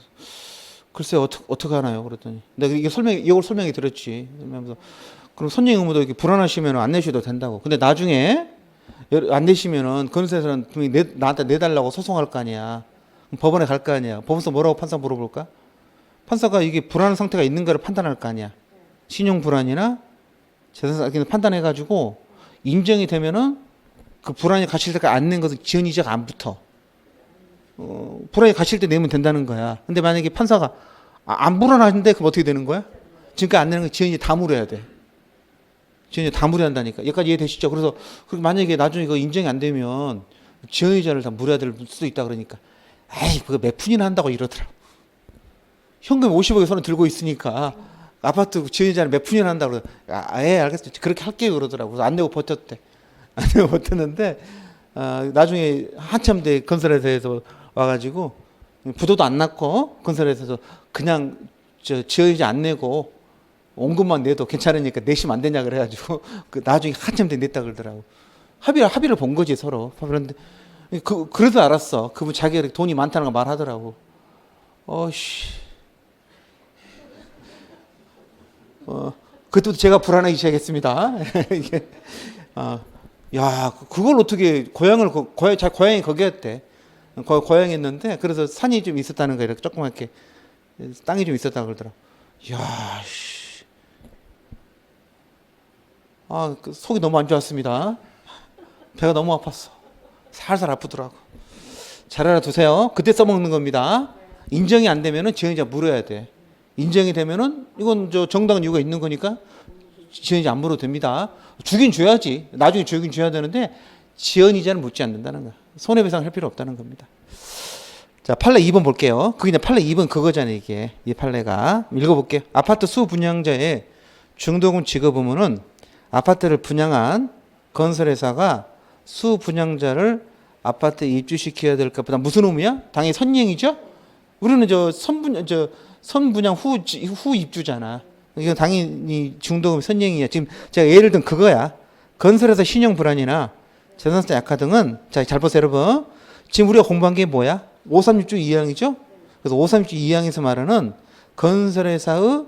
Speaker 1: 글쎄 어떻게 하나요? 그랬더니 내가 이걸 설명해 드렸지. 그러면서 그럼 선임 의무도 이렇게 불안하시면 안 내셔도 된다고. 근데 나중에 안 내시면은 건설회사는 분명히 나한테 내달라고 소송할 거 아니야. 법원에 갈 거 아니야. 법원에서 뭐라고 판사 물어볼까? 판사가 이게 불안한 상태가 있는가를 판단할 거 아니야. 신용 불안이나 재산 판단해가지고 인정이 되면은 그 불안이 가실 때까지 안 낸 것은 지연 이자가 안 붙어. 불안이 가실 때 내면 된다는 거야. 근데 만약에 판사가 안 불안하신데 그럼 어떻게 되는 거야? 지금까지 안 내는 거 지연이 다 물어야 돼. 지연이 다 물어야 한다니까. 여기까지 이해되시죠? 그래서 만약에 나중에 그 인정이 안 되면 지연이자를 다 물어야 될 수도 있다 그러니까 에이 그거 몇 푼이나 한다고 이러더라. 현금 50억에 손을 들고 있으니까 아파트 지연이자는 몇 푼이나 한다고 그러더라. 예 알겠어. 그렇게 할게요 그러더라고. 그래서 안 내고 버텼대. 안 내고 버텼는데 나중에 한참 돼 건설회사에서 와가지고 부도도 안 났고 건설회사에서 그냥 지연이자 안 내고 원금만 내도 괜찮으니까 내시면 안 되냐 그래가지고 나중에 한참 돼 냈다 그러더라고. 합의를 본 거지 서로. 그런데 그래도 알았어. 그분 자기가 돈이 많다는 거 말하더라고. 그때부터 제가 불안하기 시작했습니다. 이게 야 그걸 어떻게 고향이 거기였대. 고향이었는데 그래서 산이 좀 있었다는 거예요. 이렇게 조그맣게 땅이 좀 있었다 그러더라고. 야 씨. 속이 너무 안 좋았습니다. 배가 너무 아팠어. 살살 아프더라고. 잘 알아두세요. 그때 써먹는 겁니다. 인정이 안 되면은 지연이자 물어야 돼. 인정이 되면은 이건 정당한 이유가 있는 거니까 지연이자 안 물어도 됩니다. 주긴 줘야지. 나중에 주긴 줘야 되는데 지연이자는 묻지 않는다는 거야. 손해배상을 할 필요 없다는 겁니다. 자, 판례 2번 볼게요. 그게 판례 2번 그거잖아요, 이게. 이 판례가. 읽어볼게요. 아파트 수분양자의 중도금 지급 의무는 아파트를 분양한 건설회사가 수분양자를 아파트에 입주시켜야 될까 보다 무슨 의무야? 당연히 선이행이죠? 우리는 선분양 후 입주잖아. 이건 당연히 중도금 선이행이야. 지금 제가 예를 든 그거야. 건설회사 신용 불안이나 재산세 약화 등은 잘 보세요, 여러분. 지금 우리가 공부한 게 뭐야? 536조 2항이죠? 그래서 536조 2항에서 말하는 건설회사의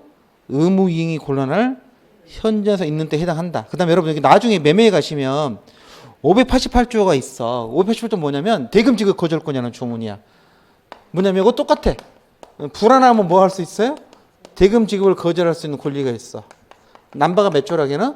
Speaker 1: 의무 이행이 곤란할 현재에서 있는 때 해당한다. 그 다음에 여러분 여기 나중에 매매에 가시면 588조가 있어. 588조 뭐냐면 대금 지급 거절권이라는 조문이야. 뭐냐면 이거 똑같아. 불안하면 뭐 할 수 있어요? 대금 지급을 거절할 수 있는 권리가 있어. 남바가 몇 조라기는?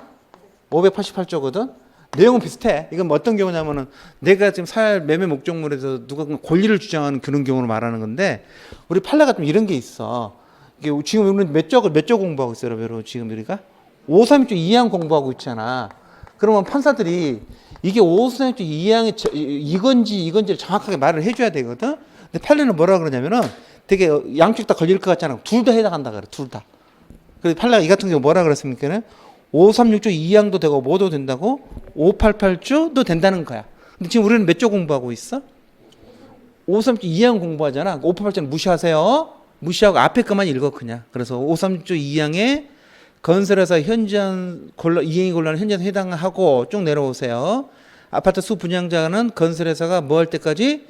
Speaker 1: 588조거든. 내용은 비슷해. 이건 어떤 경우냐면은 내가 지금 살 매매 목적물에서 누가 권리를 주장하는 그런 경우를 말하는 건데 우리 판례가 좀 이런 게 있어. 이게 지금 우리는 몇 조 공부하고 있어요, 여러분? 지금 우리가 536조 2항 공부하고 있잖아. 그러면 판사들이 이게 536조 2항의 이건지를 정확하게 말을 해줘야 되거든. 근데 판례는 뭐라 그러냐면은 되게 양쪽 다 걸릴 것 같잖아. 둘 다 해당한다 그래, 둘 다. 그래서 판례가 이 같은 경우 뭐라 그랬습니까? 536조 2항도 되고 뭐도 된다고 588조도 된다는 거야. 근데 지금 우리는 몇 조 공부하고 있어? 536조 2항 공부하잖아. 588조는 무시하세요. 무시하고 앞에 것만 읽어 그냥. 그래서 536조 2항에 건설회사 현장 이행이 곤란한 현장에 해당하고 쭉 내려오세요. 아파트 수분양자는 건설회사가 뭐 할 때까지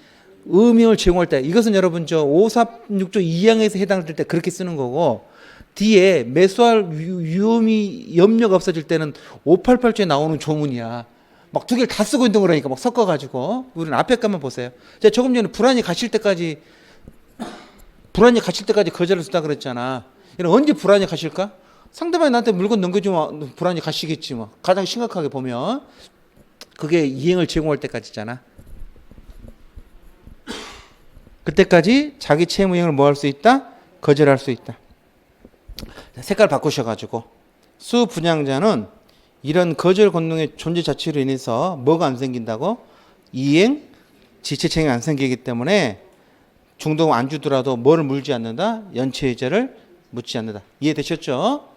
Speaker 1: 음영을 제공할 때 이것은 여러분 536조 2항에서 해당될 때 그렇게 쓰는 거고 뒤에 매수할 위험이 염려가 없어질 때는 588조에 나오는 조문이야. 막 두 개를 다 쓰고 있는 거라니까 막 섞어가지고 우리는 앞에 것만 보세요. 제가 조금 전에 불안이 가실 때까지 거절을 쓰다 그랬잖아. 언제 불안이 가실까? 상대방이 나한테 물건 넘겨주면 불안이 가시겠지 뭐. 가장 심각하게 보면 그게 이행을 제공할 때까지잖아. 그때까지 자기 채무 이행을 뭐 할 수 있다? 거절할 수 있다. 색깔 바꾸셔가지고 수분양자는 이런 거절 권능의 존재 자체로 인해서 뭐가 안 생긴다고? 이행, 지체책이 안 생기기 때문에 중도금 안 주더라도 뭐를 물지 않는다? 연체이자를 묻지 않는다. 이해되셨죠?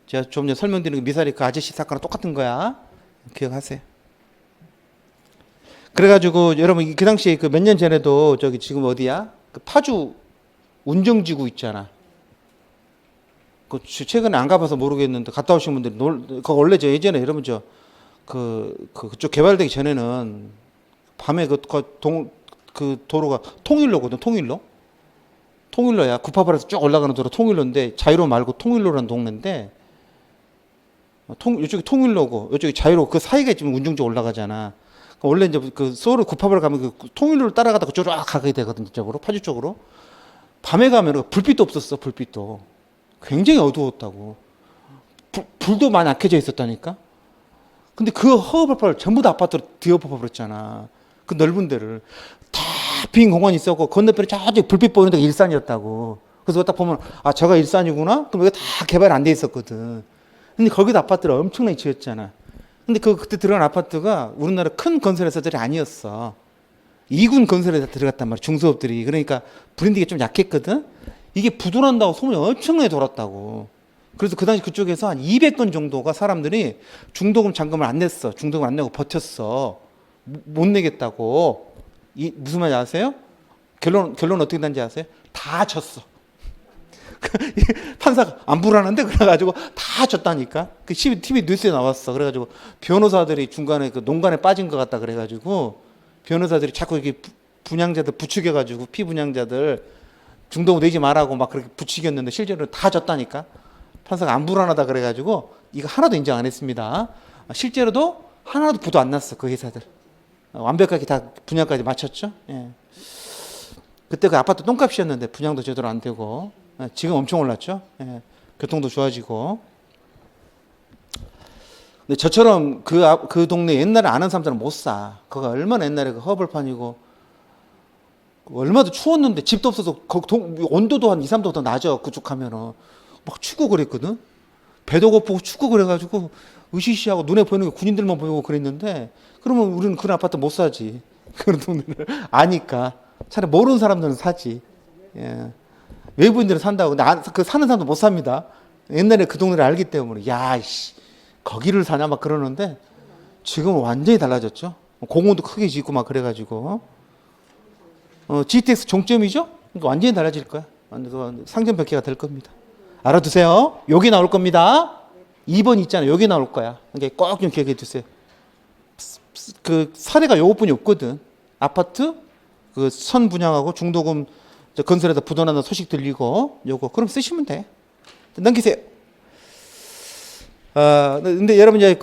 Speaker 1: 제가 좀 전에 설명드린 그 미사리 그 아저씨 사건과 똑같은 거야. 기억하세요. 그래가지고 여러분 그 당시에 그 몇 년 전에도 저기 지금 어디야? 그 파주 운정지구 있잖아. 그 최근에 안 가봐서 모르겠는데 갔다 오신 분들이 그 원래 저 예전에 여러분 그쪽 개발되기 전에는 밤에 그 도로가 통일로거든. 통일로야. 구파발에서 쭉 올라가는 도로 통일로인데 자유로 말고 통일로라는 동네인데 이쪽이 통일로고 이쪽이 자유로 그 사이가 지금 운정지 올라가잖아. 원래 이제 그 서울 구파발 가면 그 통일로를 따라가다 그쪽으로 가게 되거든. 이쪽으로 파주 쪽으로. 밤에 가면 불빛도 없었어. 불빛도 굉장히 어두웠다고. 불도 많이 안 켜져 있었다니까. 근데 그 허허벌벌 전부 다 아파트로 뒤엎어버렸잖아. 그 넓은 데를 다 빈 공간이 있었고 건너편에 저쪽 불빛 보이는 데가 일산이었다고. 그래서 딱 보면 아 저가 일산이구나. 그럼 여기 다 개발 안 돼 있었거든. 근데 거기도 아파트를 엄청나게 지었잖아. 근데 그때 들어간 아파트가 우리나라 큰 건설회사들이 아니었어. 2군 건설회사 들어갔단 말이야. 중소업들이. 그러니까 브랜딩이 좀 약했거든. 이게 부도난다고 소문이 엄청나게 돌았다고. 그래서 그 당시 그쪽에서 한 200건 정도가 사람들이 중도금 잔금을 안 냈어. 중도금 안 내고 버텼어. 못 내겠다고. 무슨 말인지 아세요? 결론 어떻게 난지 아세요? 다 졌어. 판사가 안 불안한데 그래가지고 다 졌다니까. 그 TV 뉴스에 나왔어. 그래가지고 변호사들이 중간에 그 농간에 빠진 것 같다 그래가지고 변호사들이 자꾸 이렇게 분양자들 부추겨가지고 피분양자들 중도금 내지 말라고 막 그렇게 부추겼는데 실제로 다 졌다니까. 판사가 안 불안하다 그래가지고 이거 하나도 인정 안 했습니다. 실제로도 하나도 부도 안 났어. 그 회사들. 완벽하게 다 분양까지 마쳤죠. 예. 그때 그 아파트 똥값이었는데 분양도 제대로 안 되고 지금 엄청 올랐죠. 예. 교통도 좋아지고. 근데 저처럼 그 동네 옛날에 아는 사람들은 못 사. 그거 얼마나 옛날에 그 허벌판이고 얼마도 추웠는데 집도 없어서 온도도 한 2, 3도 더 낮아. 그쪽 가면은 막 춥고 그랬거든. 배도 고프고 춥고 그래가지고 으시시하고 눈에 보이는 게 군인들만 보이고 그랬는데 그러면 우리는 그런 아파트 못 사지. 그런 동네를 아니까. 차라리 모르는 사람들은 사지. 예. 외부인들은 산다고. 근데 그 사는 사람도 못 삽니다. 옛날에 그 동네를 알기 때문에 야이씨 거기를 사냐 막 그러는데 지금은 완전히 달라졌죠. 공원도 크게 짓고 막 그래가지고 GTX 종점이죠. 그러니까 완전히 달라질 거야. 상점 벽해가 될 겁니다. 알아두세요. 여기 나올 겁니다. 2번 있잖아요. 여기 나올 거야. 그러니까 꼭 좀 기억해 두세요. 그 사례가 요것뿐이 없거든. 아파트 그 선 분양하고 중도금 건설에다 부도난다는 소식 들리고 요거 그럼 쓰시면 돼. 넘기세요. 근데 여러분 이제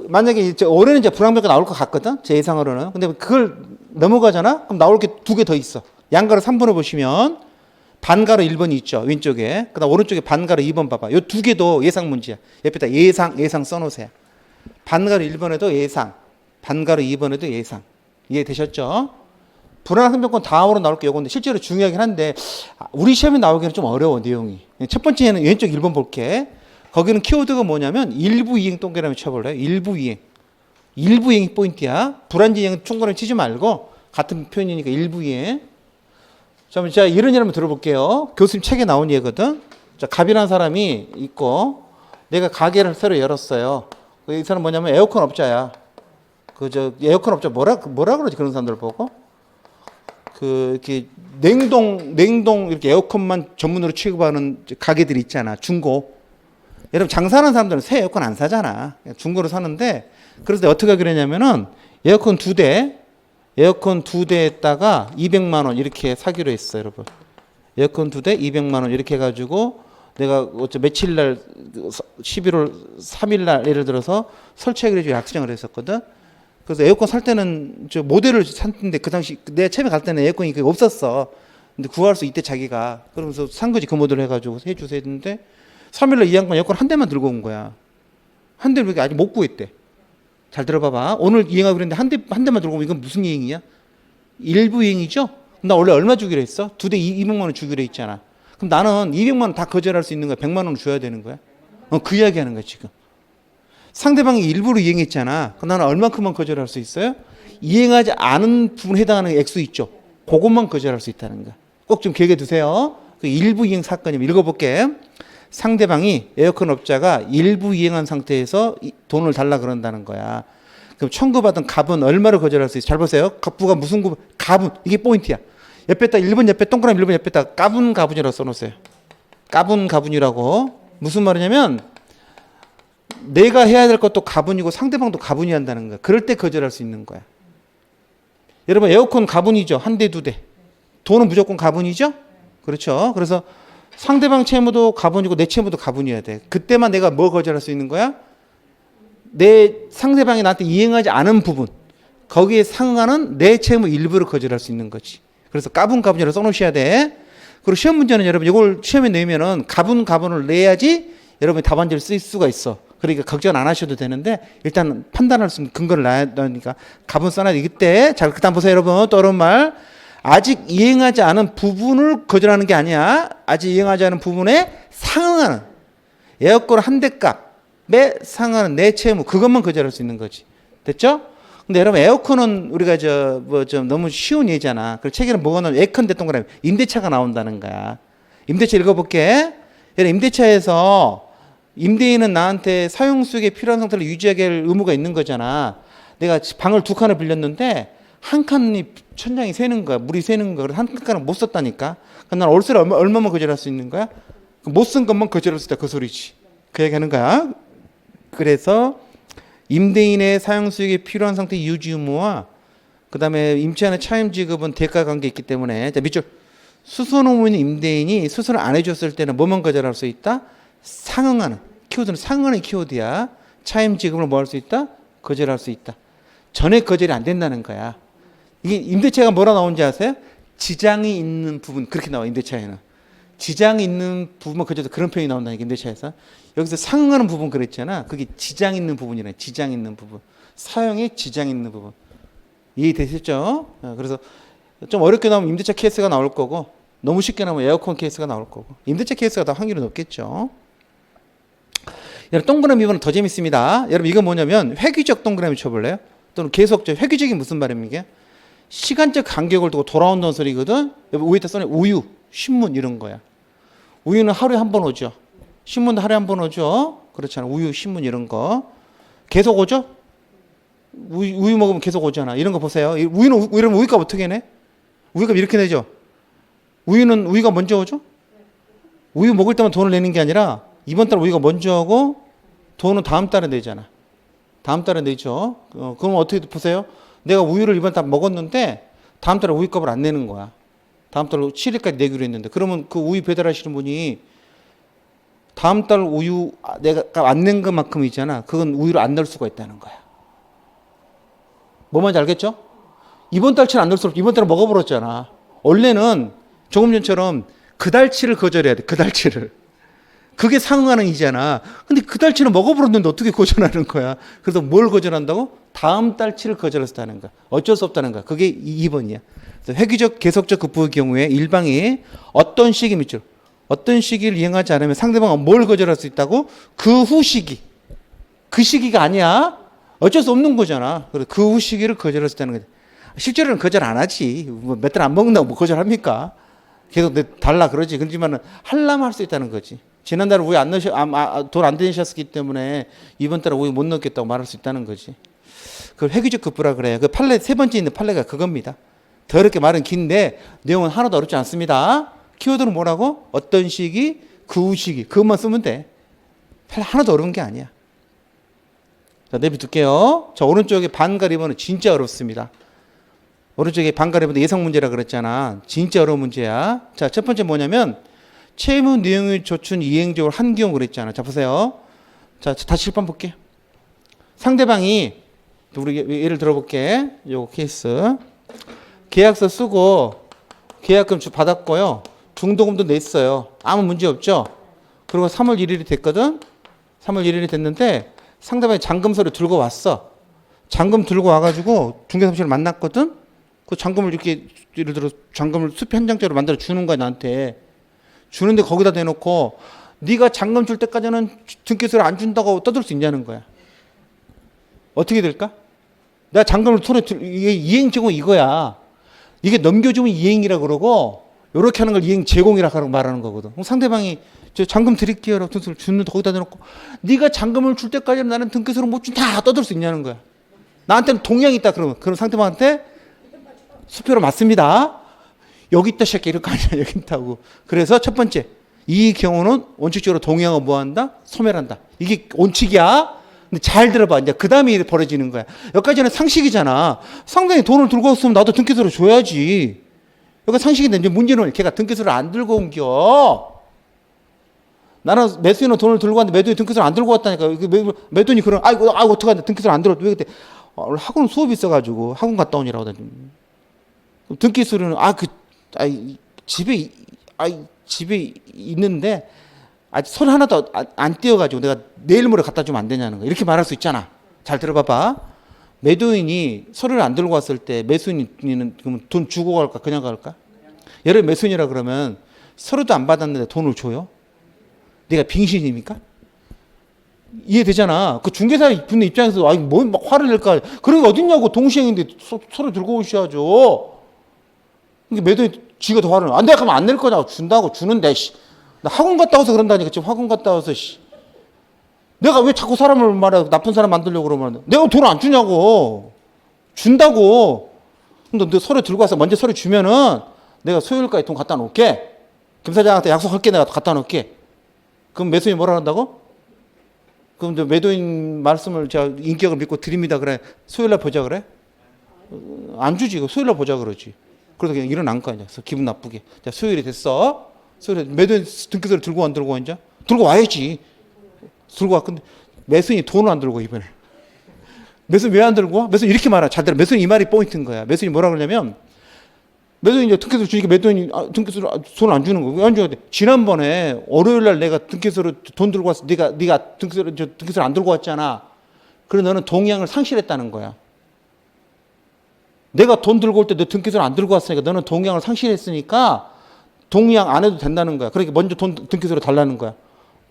Speaker 1: 만약에 올해는 이제 불황벽가 나올 것 같거든. 제 예상으로는. 근데 그걸 넘어가잖아. 그럼 나올 게 두 개 더 있어. 양가로 3번을 보시면 반가로 1번이 있죠. 왼쪽에. 그다음 오른쪽에 반가로 2번 봐봐. 요 두 개도 예상 문제야. 옆에다 예상 써놓으세요. 반가로 1번에도 예상, 반가로 2번에도 예상. 이해되셨죠? 불안한 상병권 다음으로 나올 게 요건데 실제로 중요하긴 한데 우리 시험에 나오기는 좀 어려워 내용이. 첫 번째는 왼쪽 1번 볼게. 거기는 키워드가 뭐냐면 일부 이행 동그라미 쳐볼래요? 일부 이행. 일부 이행이 포인트야. 불안지 이행은 충분히 치지 말고 같은 표현이니까 일부 이행. 자, 이런 일 한번 들어볼게요. 교수님 책에 나온 예거든. 자, 갑이라는 사람이 있고 내가 가게를 새로 열었어요. 이 사람 뭐냐면 에어컨 업자야. 에어컨 업자 뭐라 그러지 그런 사람들 보고? 이렇게 냉동 이렇게 에어컨만 전문으로 취급하는 가게들이 있잖아. 중고. 여러분 장사하는 사람들은 새 에어컨 안 사잖아. 중고로 사는데 그래서 어떻게 하기로 했냐면은 에어컨 두 대에다가 200만 원 이렇게 사기로 했어, 여러분. 에어컨 두 대 200만 원 이렇게 해가지고 내가 며칠 날 11월 3일 날 예를 들어서 설치하기로 약정을 했었거든. 그래서 에어컨 살 때는 모델을 샀는데 그 당시 내가 처음에 갈 때는 에어컨이 없었어. 근데 구할 수 있대 자기가. 그러면서 산 거지 그 모델을 해가지고 해주세요 했는데 3일 날 이 양반 에어컨 한 대만 들고 온 거야. 한 대를 아직 못 구했대. 잘 들어봐봐. 오늘 이행하고 그랬는데 한 대만 들고 오면 이건 무슨 이행이야? 일부 이행이죠? 나 원래 얼마 주기로 했어? 2대 200만 원 주기로 했잖아. 그럼 나는 200만 원 다 거절할 수 있는 거야? 100만 원 줘야 되는 거야? 그 이야기 하는 거야, 지금. 상대방이 일부러 이행했잖아. 그럼 나는 얼마큼만 거절할 수 있어요? 이행하지 않은 부분에 해당하는 액수 있죠? 그것만 거절할 수 있다는 거야. 꼭 좀 기억해 두세요. 그 일부 이행 사건이면 읽어볼게. 상대방이 에어컨 업자가 일부 이행한 상태에서 돈을 달라 그런다는 거야. 그럼 청구받은 갑은 얼마를 거절할 수 있어? 잘 보세요. 갑부가 무슨 구? 갑은 이게 포인트야. 옆에다 1번 옆에 동그라미 1번 옆에다 까분 가분이라고 써놓으세요. 까분 가분이라고. 무슨 말이냐면 내가 해야 될 것도 가분이고 상대방도 가분이 한다는 거야. 그럴 때 거절할 수 있는 거야. 여러분 에어컨 가분이죠. 한 대, 두 대. 돈은 무조건 가분이죠. 그렇죠. 그래서 상대방 채무도 가분이고 내 채무도 가분이어야 돼. 그때만 내가 뭐 거절할 수 있는 거야? 내 상대방이 나한테 이행하지 않은 부분, 거기에 상응하는 내 채무 일부를 거절할 수 있는 거지. 그래서 가분이라고 써놓으셔야 돼. 그리고 시험 문제는 여러분 이걸 시험에 내면은 가분을 내야지 여러분이 답안지를 쓸 수가 있어. 그러니까 걱정 안 하셔도 되는데 일단 판단할 수 있는 근거를 놔야 되니까 가분 써놔야 돼. 이때 자 그다음 보세요 여러분. 또 어려운 말. 아직 이행하지 않은 부분을 거절하는 게 아니야. 아직 이행하지 않은 부분에 상응하는 에어컨 한 대 값에 상응하는 내 채무 그것만 거절할 수 있는 거지. 됐죠? 근데 여러분 에어컨은 우리가 좀 너무 쉬운 예잖아. 그 책에는 뭐가 나오면 예컨대 동그라미 임대차가 나온다는 거야. 임대차 읽어볼게. 여러분 임대차에서 임대인은 나한테 사용수익에 필요한 상태를 유지하게 할 의무가 있는 거잖아. 내가 방을 2칸을 빌렸는데 한 칸이 천장이 새는 거야. 물이 새는 거야. 그래서 한 칸은 못 썼다니까. 그럼 난 월세를 얼마만 거절할 수 있는 거야? 못 쓴 것만 거절할 수 있다. 그 소리지. 그 얘기 하는 거야. 그래서 임대인의 사용수익에 필요한 상태 유지 의무와 그 다음에 임차인의 차임 지급은 대가 관계 있기 때문에 자 밑줄 수선 의무인 임대인이 수선을 안 해줬을 때는 뭐만 거절할 수 있다? 상응하는 키워드는 상응하는 키워드야. 차임 지급을 뭐 할 수 있다? 거절할 수 있다. 전액 거절이 안 된다는 거야. 이게 임대차가 뭐라 나오는지 아세요? 지장이 있는 부분 그렇게 나와 임대차에는. 지장이 있는 부분만 거절도 그런 표현이 나온다니까 임대차에서. 여기서 상응하는 부분 그랬잖아. 그게 지장 있는 부분이네. 지장 있는 부분. 사용에 지장 있는 부분. 이해되셨죠? 그래서 좀 어렵게 나오면 임대차 케이스가 나올 거고 너무 쉽게 나오면 에어컨 케이스가 나올 거고 임대차 케이스가 더 확률이 높겠죠. 여러분 동그라미 2번은 더 재밌습니다. 여러분 이건 뭐냐면 획기적 동그라미 쳐볼래요? 또는 계속적 획기적이 무슨 말입니까? 시간적 간격을 두고 돌아온다는 소리거든. 위에다 써내 우유, 신문 이런 거야. 우유는 하루에 한 번 오죠. 신문도 하루에 한 번 오죠. 그렇잖아. 우유, 신문 이런 거 계속 오죠. 우유 먹으면 계속 오잖아. 이런 거 보세요. 우유는 우유값 어떻게 내? 우유값 이렇게 내죠. 우유가 먼저 오죠. 우유 먹을 때만 돈을 내는 게 아니라 이번 달 우유가 먼저 오고 돈은 다음 달에 내잖아. 다음 달에 내죠. 그럼 어떻게 보세요? 내가 우유를 이번 달 먹었는데 다음 달에 우유값을 안 내는 거야. 다음 달 7일까지 내기로 했는데 그러면 그 우유 배달하시는 분이 다음 달 우유 내가 안 낸 것만큼 있잖아. 그건 우유를 안 넣을 수가 있다는 거야. 뭐 말인지 알겠죠? 이번 달치는 안 넣을 수 없고 이번 달에 먹어버렸잖아. 원래는 조금 전처럼 그 달치를 거절해야 돼. 그 달치를. 그게 상응하는 이잖아. 근데 그 달치는 먹어버렸는데 어떻게 거절하는 거야? 그래서 뭘 거절한다고? 다음 달치를 거절했다는 거야. 어쩔 수 없다는 거야. 그게 2번이야. 그래서 획기적, 계속적 급부의 경우에 일방이 어떤 시기 밑줄, 어떤 시기를 이행하지 않으면 상대방은 뭘 거절할 수 있다고? 그 후 시기. 그 시기가 아니야. 어쩔 수 없는 거잖아. 그래서 그 후 시기를 거절할 수 있다는 거지. 실제로는 거절 안 하지. 몇 달 안 먹는다고 뭐 거절합니까? 계속 달라 그러지. 그렇지만은 하려면 할 수 있다는 거지. 지난달에 우유 돈 안 내셨기 때문에 이번 달에 우유 못 넣겠다고 말할 수 있다는 거지. 그걸 획기적 급부라 그래요. 그 판례 세 번째 있는 판례가 그겁니다. 더 이렇게 말은 긴데 내용은 하나도 어렵지 않습니다. 키워드는 뭐라고? 어떤 시기, 그 후 시기. 그것만 쓰면 돼. 하나도 어려운 게 아니야. 자, 내비둘게요. 자, 오른쪽에 반가리번은 진짜 어렵습니다. 오른쪽에 반가리번 예상 문제라 그랬잖아. 진짜 어려운 문제야. 자, 첫 번째 뭐냐면 채무 내용의 조춘 이행적으로 한 경우 그랬잖아. 자, 보세요. 자, 다시 1번 볼게. 상대방이 우리 예를 들어볼게. 요거 케이스. 계약서 쓰고 계약금 받았고요. 중도금도 냈어요. 아무 문제 없죠. 그리고 3월 1일이 됐거든. 3월 1일이 됐는데 상대방이 잔금서를 들고 왔어. 잔금 들고 와가지고 중개사무실을 만났거든. 그 잔금을 이렇게 예를 들어 잔금을 수표 한 장짜리 만들어 주는 거야 나한테. 주는데 거기다 대놓고 네가 잔금 줄 때까지는 등기소를 안 준다고 떠들 수 있냐는 거야. 어떻게 될까? 내가 잔금을 이게 이행제공 이거야. 이게 넘겨주면 이행이라 그러고 이렇게 하는 걸 이행 제공이라고 말하는 거거든. 그럼 상대방이 저 잔금 드릴게요 라고 등기소를 주는데 거기다 대놓고 네가 잔금을 줄 때까지는 나는 등기소를 못 준다 떠들 수 있냐는 거야. 나한테는 동향이 있다 그러면 그럼 상대방한테 수표로 맞습니다. 여기 있다 새끼 이렇게 아니야 여기 있다고. 그래서 첫 번째 이 경우는 원칙적으로 동의하고 뭐 한다? 소멸한다. 이게 원칙이야. 근데 잘 들어봐. 이제 그 다음에 벌어지는 거야. 여기까지는 상식이잖아. 상당히 돈을 들고 왔으면 나도 등기소를 줘야지. 여기가 상식인데 이제 문제는 걔가 등기소를 안 들고 옮겨. 나는 매수인은 돈을 들고 왔는데 매도인이 등기소를 안 들고 왔다니까. 매도인이 그런 아이고 어떡하냐 등기소를 안 들어. 왜 그때 학원 수업이 있어가지고 학원 갔다 오니라고 하더니 등기소리는 집에 있는데 아직 손 하나도 안 띄어가지고 내가 내일 모레 갖다 주면 안 되냐는 거 이렇게 말할 수 있잖아. 잘 들어봐봐. 매도인이 서류를 안 들고 왔을 때 매수인은 그러면 돈 주고 갈까 그냥 갈까? 예를 들어 매수인이라 그러면 서류도 안 받았는데 돈을 줘요? 내가 빙신입니까? 이해되잖아. 그 중개사 분의 입장에서 뭐 화를 낼까? 그런 게 어딨냐고. 동시행인데 서류 들고 오셔야죠. 그러니까 매도인 지가 더 화를 내. 안 돼. 그러면 안 낼 거냐고. 준다고. 주는데 나 학원 갔다 와서 그런다니까. 지금 학원 갔다 와서 내가 왜 자꾸 사람을 말해 나쁜 사람 만들려고 그러면 내가 돈 안 주냐고. 준다고. 근데 너 서류 들고 와서 먼저 서류 주면은 내가 수요일까지 돈 갖다 놓을게. 김 사장한테 약속할게. 내가 갖다 놓을게. 그럼 매수인이 뭐라 한다고? 그럼 저 매도인 말씀을 제가 인격을 믿고 드립니다. 그래. 수요일날 보자 그래? 안 주지. 수요일날 보자 그러지. 그래서 그냥 일어난 거야. 이제 기분 나쁘게. 자, 수요일이 됐어. 수요일에 매도인 등기소를 들고 안 들고 와 이제? 들고 와야지. 들고 와. 근데 매수인이 돈을 안 들고 이번에. 매수인 왜 안 들고 와? 매수인 이렇게 말하. 잘 들어. 매수인 이 말이 포인트인 거야. 매수인이 뭐라 그러냐면 매도인이 이제 등기소를 주니까 매도인이 등기소를 돈을 안 주는 거야. 왜 안 줘야 돼? 지난번에 월요일날 내가 등기소를 돈 들고 왔어. 네가 등기소를 안 들고 왔잖아. 그래 너는 동의항을 상실했다는 거야. 내가 돈 들고 올 때 너 등기소를 안 들고 왔으니까 너는 동의항을 상실했으니까 동의항 안 해도 된다는 거야. 그러니까 먼저 등기소를 달라는 거야.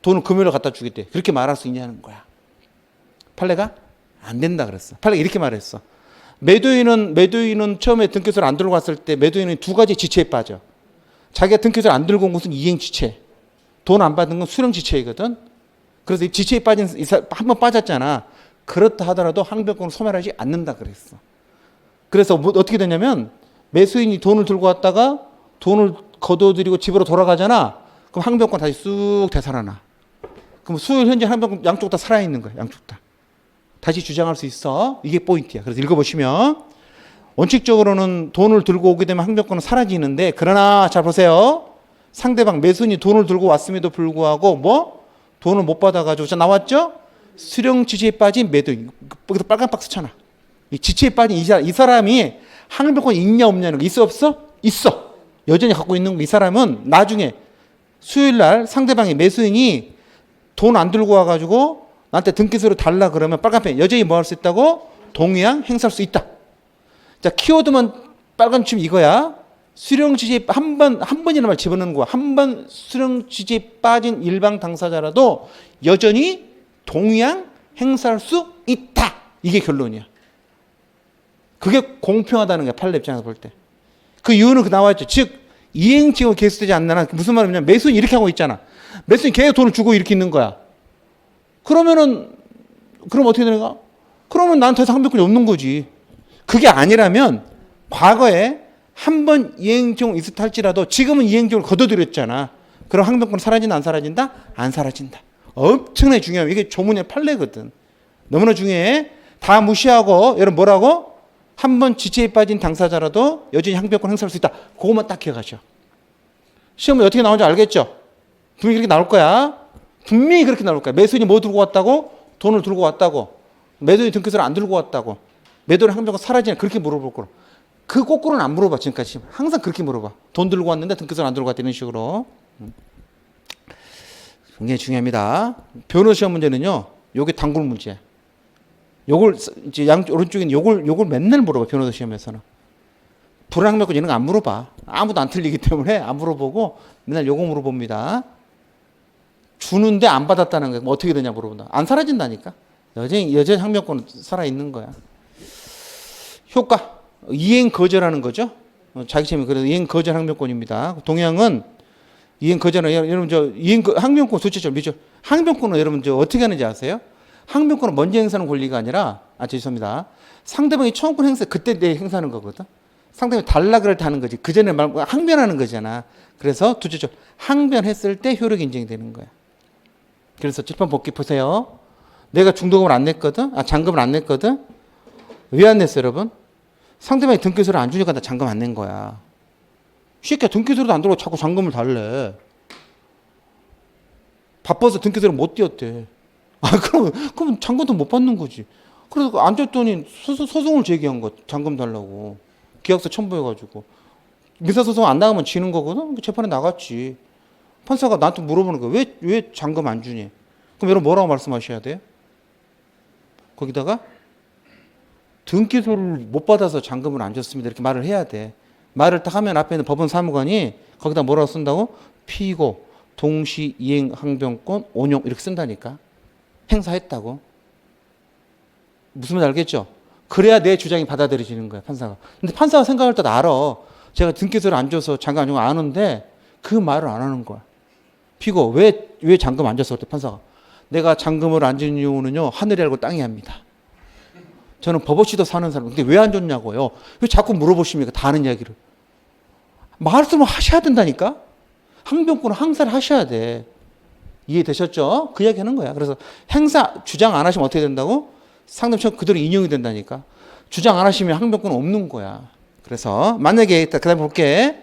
Speaker 1: 돈을 금요일에 갖다 주겠대. 그렇게 말할 수 있냐는 거야. 판례가 안 된다 그랬어. 판례가 이렇게 말했어. 매도인은 처음에 등기소를 안 들고 왔을 때 매도인은 두 가지 지체에 빠져. 자기가 등기소를 안 들고 온 것은 이행 지체. 돈 안 받은 건 수령 지체이거든. 그래서 이 지체에 빠진 한 번 빠졌잖아. 그렇다 하더라도 항변권을 소멸하지 않는다 그랬어. 그래서 어떻게 되냐면 매수인이 돈을 들고 왔다가 돈을 거둬들이고 집으로 돌아가잖아. 그럼 항변권 다시 쑥 되살아나. 그럼 수요일 현재 항변권 양쪽 다 살아있는 거야. 양쪽 다. 다시 주장할 수 있어. 이게 포인트야. 그래서 읽어보시면 원칙적으로는 돈을 들고 오게 되면 항변권은 사라지는데 그러나 잘 보세요. 상대방 매수인이 돈을 들고 왔음에도 불구하고 뭐 돈을 못 받아가지고 자 나왔죠? 수령 지체에 빠진 매도인. 거기서 빨간 박스 쳐놔. 이 지체에 빠진 이 사람이 항변권이 있냐 없냐는 거 있어 없어? 있어. 여전히 갖고 있는 거 이 사람은 나중에 수요일날 상대방의 매수인이 돈 안 들고 와가지고 나한테 등기소를 달라 그러면 빨간펜 여전히 뭐 할 수 있다고? 동의항 행사할 수 있다. 자 키워드만 빨간 춤 이거야. 수령 지지에 한 번이라만 집어넣는 거야. 한 번 수령 지지에 빠진 일방 당사자라도 여전히 동의항 행사할 수 있다. 이게 결론이야. 그게 공평하다는 거야. 판례 입장에서 볼 때. 그 이유는 나와있죠. 즉 이행지가 개수되지 않나. 무슨 말이냐면 매수인이 이렇게 하고 있잖아. 매수인이 계속 돈을 주고 이렇게 있는 거야. 그럼 어떻게 되는가? 그러면 나한테 상변권이 없는 거지. 그게 아니라면 과거에 한 번 이행지용 있었다 할지라도 지금은 이행지용을 거둬들였잖아. 그럼 항변권 사라진다 안 사라진다? 안 사라진다. 엄청나게 중요해요. 이게 조문의 판례거든. 너무나 중요해. 다 무시하고 여러분 뭐라고? 한 번 지체에 빠진 당사자라도 여전히 항변권 행사할 수 있다. 그것만 딱 기억하죠. 시험에 어떻게 나오는지 알겠죠? 분명히 그렇게 나올 거야. 분명히 그렇게 나올 거야. 매수인이 뭐 들고 왔다고? 돈을 들고 왔다고. 매도인이 등기소를 안 들고 왔다고. 매도인 항변권 사라지냐 그렇게 물어볼 거로. 그 거꾸로는 안 물어봐 지금까지. 항상 그렇게 물어봐. 돈 들고 왔는데 등기소를 안 들고 왔다 이런 식으로. 굉장히 중요합니다. 변호 시험 문제는요. 요게 단골 문제야. 요걸 이제 오른쪽에 있는 요걸 맨날 물어봐. 변호사 시험에서는. 불합리하고 이런 거 안 물어봐. 아무도 안 틀리기 때문에 안 물어보고 맨날 요거 물어봅니다. 주는데 안 받았다는 거 뭐 어떻게 되냐 물어본다. 안 사라진다니까. 여전히 항명권은 살아 있는 거야. 효과 이행 거절하는 거죠. 자기 시험이 그래서 이행 거절 항명권입니다. 동양은 이행 거절은 여러분 항명권 도대체 미죠. 항명권은 여러분 어떻게 하는지 아세요? 항명권은 먼저 행사하는 권리가 아니라 죄송합니다. 상대방이 청구권 행사 그때 내 행사하는 거거든. 상대방이 달라 그럴 때 하는 거지. 그 전에 항변하는 거잖아. 그래서 두째죠. 항변했을 때 효력이 인정이 되는 거야. 그래서 칠판 복귀 보세요. 내가 중도금을 안 냈거든. 잔금을 안 냈거든. 왜 안 냈어, 여러분? 상대방이 등기소를 안 주니까 나 잔금 안 낸 거야. 쉽게 등기소리도 안 들어오고 자꾸 잔금을 달래. 바빠서 등기소를 못 띄웠대. 그럼 잔금도 못 받는 거지. 그래서 안 줬더니 소송을 제기한 거. 잔금 달라고. 계약서 첨부해가지고. 민사소송 안 나가면 지는 거거든. 재판에 나갔지. 판사가 나한테 물어보는 거야. 왜 잔금 안 주니? 그럼 여러분 뭐라고 말씀하셔야 돼요? 거기다가 등기소를 못 받아서 잔금을 안 줬습니다. 이렇게 말을 해야 돼. 말을 딱 하면 앞에 있는 법원 사무관이 거기다 뭐라고 쓴다고? 피고, 동시 이행 항변권, 온용 이렇게 쓴다니까. 행사했다고. 무슨 말인지 알겠죠? 그래야 내 주장이 받아들여지는 거야, 판사가. 근데 판사가 생각할 때 알아. 제가 등기소를 안 줘서 잔금 안 주고 아는데 그 말을 안 하는 거야. 피고, 왜 잔금 안 줬어? 그때 판사가. 내가 잔금을 안 준 이유는요, 하늘이 알고 땅이 합니다. 저는 법 없이도 사는 사람. 근데 왜 안 줬냐고요? 왜 자꾸 물어보십니까? 다 아는 이야기를. 말씀을 하셔야 된다니까? 항변권은 항사를 하셔야 돼. 이해되셨죠? 그 이야기 하는 거야. 그래서 행사, 주장 안 하시면 어떻게 된다고? 상대방 그대로 인용이 된다니까. 주장 안 하시면 항변권은 없는 거야. 그래서 만약에, 그 다음에 볼게.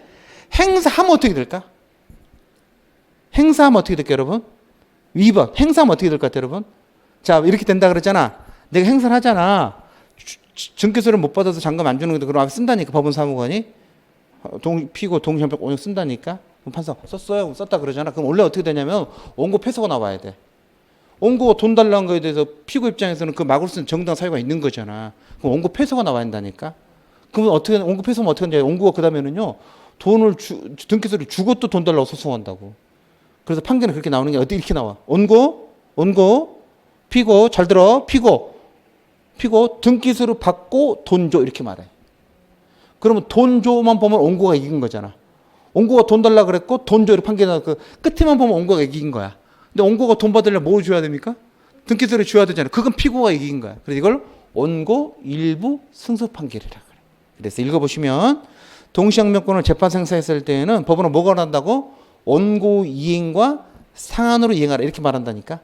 Speaker 1: 행사하면 어떻게 될까? 행사하면 어떻게 될까, 여러분? 2번. 행사하면 어떻게 될 것 같아요, 여러분? 자, 이렇게 된다 그랬잖아. 내가 행사를 하잖아. 증기소를 못 받아서 잔금 안 주는 건데 그럼 앞에 쓴다니까, 법원 사무관이. 피고 동시한벽 온용 쓴다니까. 그럼 판사 썼어요. 썼다 그러잖아. 그럼 원래 어떻게 되냐면 원고 패소가 나와야 돼. 원고가 돈 달라는 거에 대해서 피고 입장에서는 그 막을 수 있는 정당 사유가 있는 거잖아. 그럼 원고 패소가 나와야 한다니까. 그러면 어떻게, 원고 패소면 어떻게 하냐. 원고가 그 다음에는요, 돈을 등기소를 주고 또 돈 달라고 소송한다고. 그래서 판결은 그렇게 나오는 게 어디 이렇게 나와. 원고, 피고, 잘 들어. 피고, 등기소를 받고 돈 줘. 이렇게 말해. 그러면 돈 줘만 보면 원고가 이긴 거잖아. 원고가 돈 달라 그랬고 돈 줘. 이렇게 판결 그 끝에만 보면 원고가 이긴 거야. 근데 원고가 돈 받으려면 뭐 줘야 됩니까? 등기소를 줘야 되잖아. 그건 피고가 이긴 거야. 그래서 이걸 원고 일부 승소 판결이라 그래. 그래서 읽어보시면 동시항명권을 재판 생사했을 때에는 법원은 뭐가 한다고? 원고 이행과 상한으로 이행하라 이렇게 말한다니까.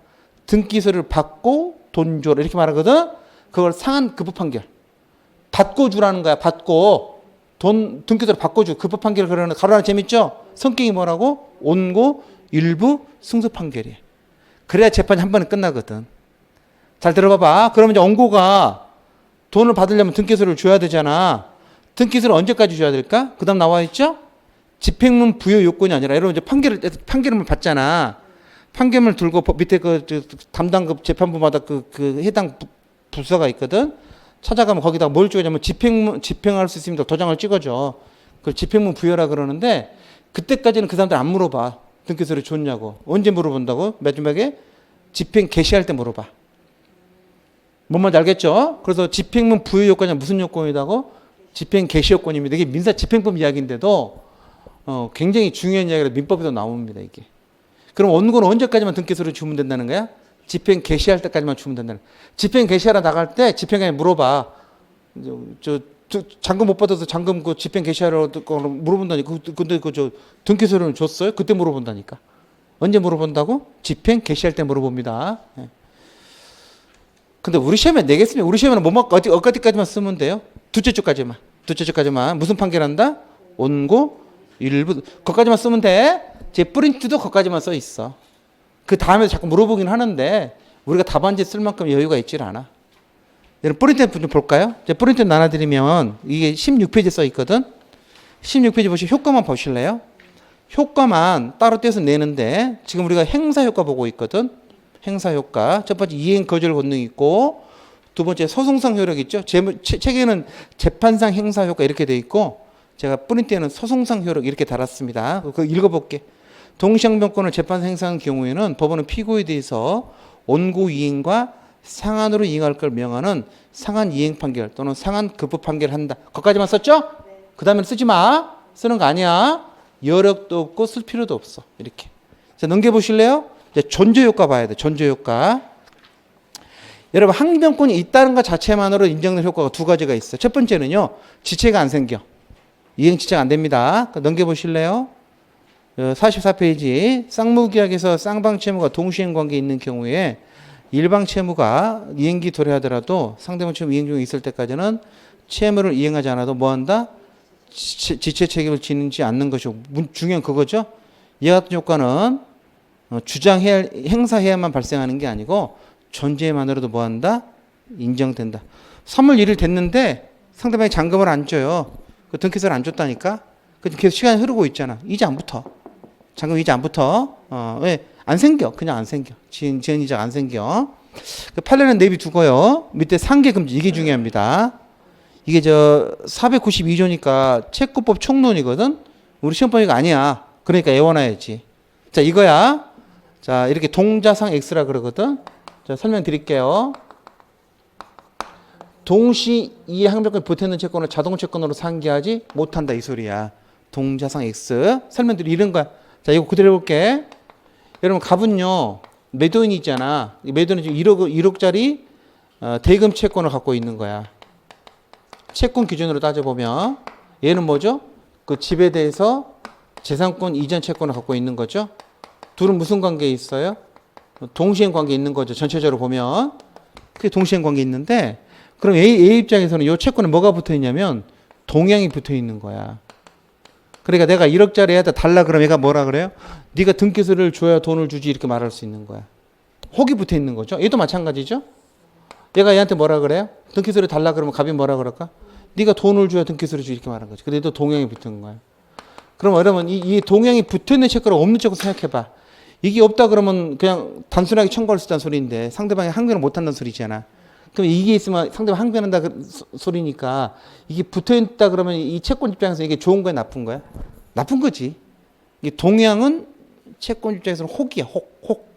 Speaker 1: 등기소를 받고 돈 줘라 이렇게 말하거든. 그걸 상한 급부 판결. 받고 주라는 거야. 받고 등기소를 받고 주. 급부 판결 그러는 가로 하나 재밌죠? 성격이 뭐라고? 원고 일부 승소 판결이야. 그래야 재판이 한 번에 끝나거든. 잘 들어봐봐. 그러면 이제 원고가 돈을 받으려면 등기소를 줘야 되잖아. 등기소를 언제까지 줘야 될까? 그 다음 나와 있죠? 집행문 부여 요건이 아니라, 여러분 이제 판결문을 받잖아. 판결문을 들고 밑에 담당 재판부마다 그 해당 부서가 있거든. 찾아가면 거기다 뭘 찍어냐면 집행할 수 있습니다. 도장을 찍어줘. 그걸 집행문 부여라 그러는데 그때까지는 그 사람들 안 물어봐. 등기소를 줬냐고. 언제 물어본다고? 마지막에 집행 개시할 때 물어봐. 뭔 말인지 알겠죠? 그래서 집행문 부여 요건이 무슨 요건이라고? 집행 개시 요건입니다. 이게 민사 집행법 이야기인데도 굉장히 중요한 이야기라 민법에도 나옵니다. 이게. 그럼 원고는 언제까지만 등기소를 주면 된다는 거야? 집행 개시할 때까지만 주면 된다는 거야. 집행 개시하러 나갈 때 집행관이 물어봐. 잔금 못 받아서 잔금 그 집행 개시하러 물어본다니까. 근데 등기소를 줬어요? 그때 물어본다니까. 언제 물어본다고? 집행 개시할 때 물어봅니다. 예. 근데 우리 시험에 내겠습니다. 우리 시험에는 어디까지만 쓰면 돼요? 둘째 주까지만. 무슨 판결한다? 원고 일부. 거기까지만 쓰면 돼. 제 프린트도 거기까지만 써 있어. 그 다음에 자꾸 물어보긴 하는데 우리가 답안지 쓸 만큼 여유가 있질 않아. 여러분 프린트 좀 볼까요? 제 프린트 나눠드리면 이게 16페이지 써 있거든. 16페이지 보시면 효과만 보실래요? 효과만 따로 떼서 내는데 지금 우리가 행사 효과 보고 있거든. 행사 효과. 첫 번째 이행 거절 권능이 있고 두 번째 소송상 효력 있죠. 책에는 재판상 행사 효과 이렇게 돼 있고 제가 프린트에는 소송상 효력 이렇게 달았습니다. 그거 읽어볼게. 동시행변권을 재판상 행사한 경우에는 법원은 피고에 대해서 원고 이행과 상한으로 이행할 걸 명하는 상한 이행 판결 또는 상한 급부 판결을 한다. 거기까지만 썼죠? 그 다음에는 쓰지 마. 쓰는 거 아니야. 여력도 없고 쓸 필요도 없어. 이렇게. 자, 넘겨보실래요? 이제 존재효과 봐야 돼. 존재효과. 여러분 항변권이 있다는 것 자체만으로 인정될 효과가 두 가지가 있어요. 첫 번째는요. 지체가 안 생겨. 이행 지체가 안 됩니다. 넘겨보실래요? 44페이지 쌍무계약에서 쌍방 채무가 동시행 관계에 있는 경우에 일방 채무가 이행기 도래하더라도 상대방 채무 이행 중에 있을 때까지는 채무를 이행하지 않아도 뭐한다? 지체 책임을 지는지 않는 것이 중요한 그거죠. 이와 같은 효과는 주장해야 행사해야만 발생하는 게 아니고 존재만으로도 뭐한다? 인정된다. 3월 1일 됐는데 상대방이 잔금을 안 줘요. 그 등기소를 안 줬다니까. 계속 시간이 흐르고 있잖아. 이제 안 붙어. 잔금 이제 안 붙어. 왜? 안 생겨. 그냥 안 생겨. 지연 이자가 안 생겨. 그 판례는 내비두고요. 밑에 상계 금지 이게 중요합니다. 이게 492조니까 채권법 총론이거든. 우리 시험 범위가 아니야. 그러니까 외워놔야지. 자, 이거야. 자, 이렇게 동자상 X라 그러거든. 자, 설명드릴게요. 동시 이 항변권이 붙어있는 채권을 자동 채권으로 상기하지 못한다 이 소리야. 동자상 X. 설명드리 이런 거야. 자, 이거 그대로 해볼게. 여러분 갑은요. 매도인이 있잖아. 매도인은 지금 1억짜리 대금 채권을 갖고 있는 거야. 채권 기준으로 따져보면 얘는 뭐죠? 그 집에 대해서 재산권 이전 채권을 갖고 있는 거죠. 둘은 무슨 관계에 있어요? 동시행 관계에 있는 거죠. 전체적으로 보면 그게 동시행 관계에 있는데 그럼 A 입장에서는 이 채권에 뭐가 붙어 있냐면 동양이 붙어 있는 거야. 그러니까 내가 1억짜리 해다 달라 그러면 얘가 뭐라 그래요? 네가 등기소를 줘야 돈을 주지 이렇게 말할 수 있는 거야. 혹이 붙어 있는 거죠. 얘도 마찬가지죠. 얘가 얘한테 뭐라 그래요? 등기소를 달라 그러면 갑이 뭐라 그럴까? 네가 돈을 줘야 등기소를 주지 이렇게 말하는 거지. 근데 또 동양이 붙은 거야. 그럼 여러분 이 동양이 붙어 있는 채권을 없는 채권 생각해봐. 이게 없다 그러면 그냥 단순하게 청구할 수 있다는 소리인데 상대방이 항변을 못 한다는 소리잖아. 그럼 이게 있으면 상대방 항변한다 소리니까 이게 붙어 있다 그러면 이 채권 입장에서 이게 좋은 거야, 나쁜 거야? 나쁜 거지. 이 동양은 채권 입장에서는 혹이야, 혹.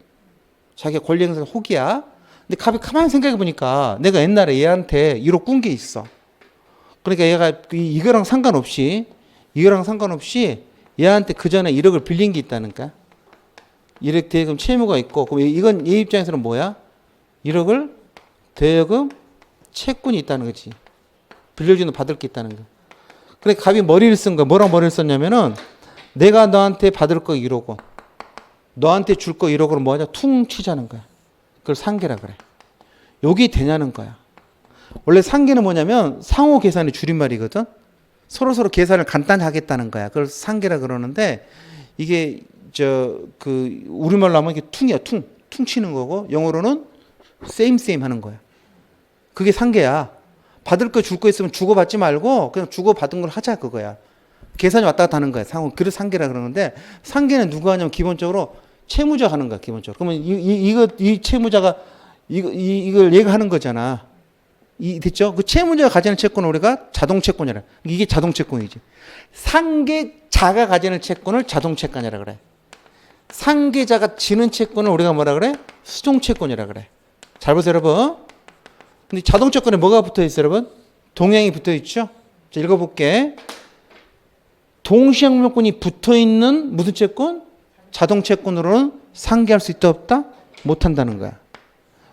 Speaker 1: 자기가 권리 행사가 혹이야. 근데 갑이 가만히 생각해 보니까 내가 옛날에 얘한테 1억 꾼 게 있어. 그러니까 얘가 이거랑 상관없이 얘한테 그 전에 1억을 빌린 게 있다는 거야. 1억 대여금 채무가 있고, 그럼 이건 얘 입장에서는 뭐야? 1억을 대여금 채권이 있다는 거지. 빌려주는 받을 게 있다는 거. 그러니까 갑이 머리를 쓴 거야. 뭐랑 머리를 썼냐면은 내가 너한테 받을 거 1억 원, 너한테 줄 거 1억 원을 뭐하냐? 퉁 치자는 거야. 그걸 상계라 그래. 여기 되냐는 거야. 원래 상계는 뭐냐면 상호 계산의 줄임말이거든. 서로 계산을 간단히 하겠다는 거야. 그걸 상계라 그러는데 이게 우리말로 하면 이게 퉁이야. 퉁 치는 거고 영어로는 same 하는 거야. 그게 상계야. 받을 거 줄 거 있으면 주고받지 말고 그냥 주고받은 걸 하자 그거야. 계산이 왔다 갔다 하는 거야. 상호. 그래서 상계라 그러는데 상계는 누가 하냐면 기본적으로 채무자 하는 거야. 기본적으로. 그러면 이 채무자가 이걸 얘가 하는 거잖아. 됐죠? 그 채무자가 가지는 채권을 우리가 자동채권이라. 이게 자동채권이지. 상계자가 가지는 채권을 자동채권이라 그래. 상계자가 지는 채권을 우리가 뭐라 그래? 수동채권이라 그래. 잘 보세요, 여러분. 근데 자동채권에 뭐가 붙어 있어요, 여러분? 동양이 붙어 있죠? 자, 읽어볼게. 동시항변권이 붙어 있는 무슨 채권? 자동채권으로는 상계할 수 있다, 없다? 못한다는 거야.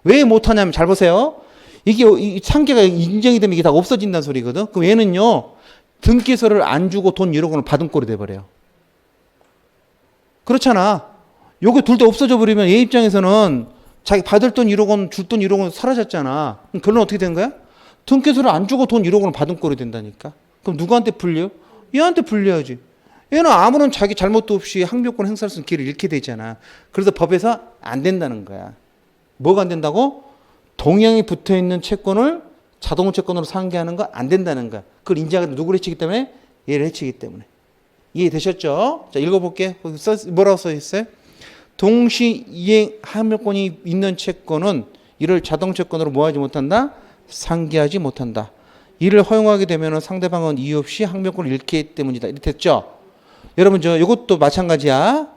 Speaker 1: 왜 못하냐면 잘 보세요. 이게 상계가 인정이 되면 이게 다 없어진다는 소리거든. 그럼 얘는요 등기소를 안 주고 돈 1억 원을 받은 꼴이 돼버려. 그렇잖아. 요게 둘 다 없어져 버리면 얘 입장에서는 자기 받을 돈 1억 원, 줄 돈 1억 원 사라졌잖아. 그럼 결론 어떻게 된 거야? 등기소를 안 주고 돈 1억 원을 받은 꼴이 된다니까. 그럼 누구한테 불려? 얘한테 불려야지. 얘는 아무런 자기 잘못도 없이 항변권 행사할 수 있는 길을 잃게 되잖아. 그래서 법에서 안 된다는 거야. 뭐가 안 된다고? 동양이 붙어있는 채권을 자동채권으로 상계하는 거 안 된다는 거야. 그걸 인정하는데 누구를 해치기 때문에? 얘를 해치기 때문에. 이해되셨죠? 자, 읽어볼게. 뭐라고 써있어요? 동시 이행 항변권이 있는 채권은 이를 자동채권으로 뭐하지 못한다? 상기하지 못한다. 이를 허용하게 되면 상대방은 이유 없이 항변권을 잃기 때문이다. 이렇게 됐죠? 여러분 저 이것도 마찬가지야.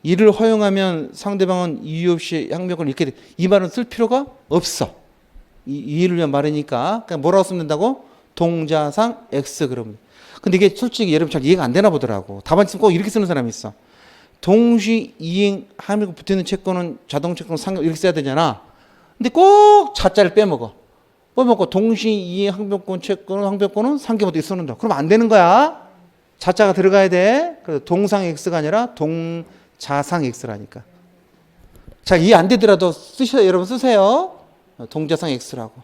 Speaker 1: 이를 허용하면 상대방은 이유 없이 항변권을 잃게 돼. 이 말은 쓸 필요가 없어. 이해를 위한 말이니까. 그냥 뭐라고 쓰면 된다고? 동자상 X 그러면. 근데 이게 솔직히 여러분 잘 이해가 안 되나 보더라고. 답안 쓰면 꼭 이렇게 쓰는 사람이 있어. 동시 이행 함유가 붙어있는 채권은 자동 채권 상금 이렇게 써야 되잖아. 근데 꼭 자자를 빼먹어. 빼먹고 동시 이행 항변권 채권은 항변권은 상계부터 쓰는다. 그러면 안 되는 거야. 자자가 들어가야 돼. 그래서 동상 X가 아니라 동자상 X라니까. 자, 이해 안 되더라도 여러분 쓰세요. 동자상 X라고.